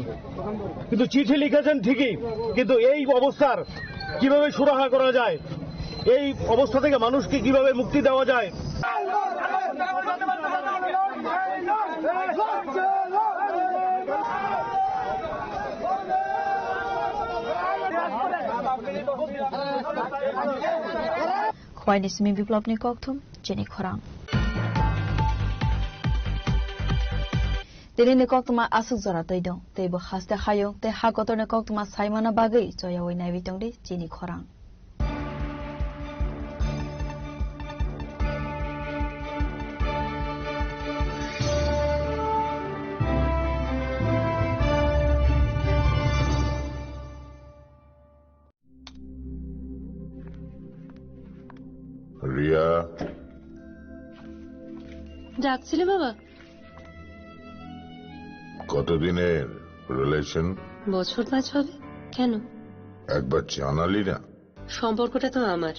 কিন্তু চিঠি লিখেছেন ঠিকই, কিন্তু এই অবস্থার কিভাবে সুরাহা করা যায়, এই অবস্থা থেকে মানুষকে কিভাবে মুক্তি দেওয়া যায়, Khwaini simi biplopni kokthum jeni khorang Tini ni koktuma asuk zora taidong teibo haste hayong te hakotor ni koktuma saimana bagai joya wai nai bitong di jeni khorang Riya, ডাকছিলে বাবা? কতদিনের রিলেশন? বছর 5 হবে। কেন? একবার জানালি না? সম্পর্কটা তো আমার,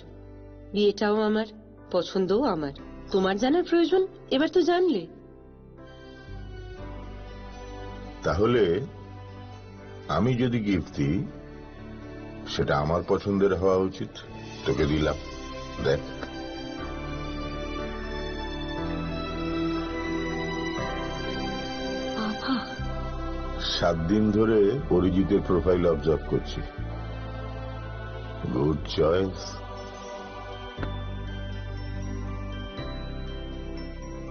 বিয়েটাও আমার, পছন্দও আমার। তোমার জানার প্রয়োজন এবার তো জানলে। তাহলে আমি যদি গিফট দিই সেটা আমার পছন্দের হওয়া উচিত। তোকে দিলাম, দেখ। 7 দিন ধরে অরিজিতের প্রোফাইল অবজার্ভ করছি। Good choice.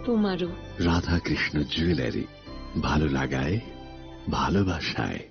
তোমারও। রাধাকৃষ্ণ জুয়েলারি, ভালো লাগায় ভালোবাসায়।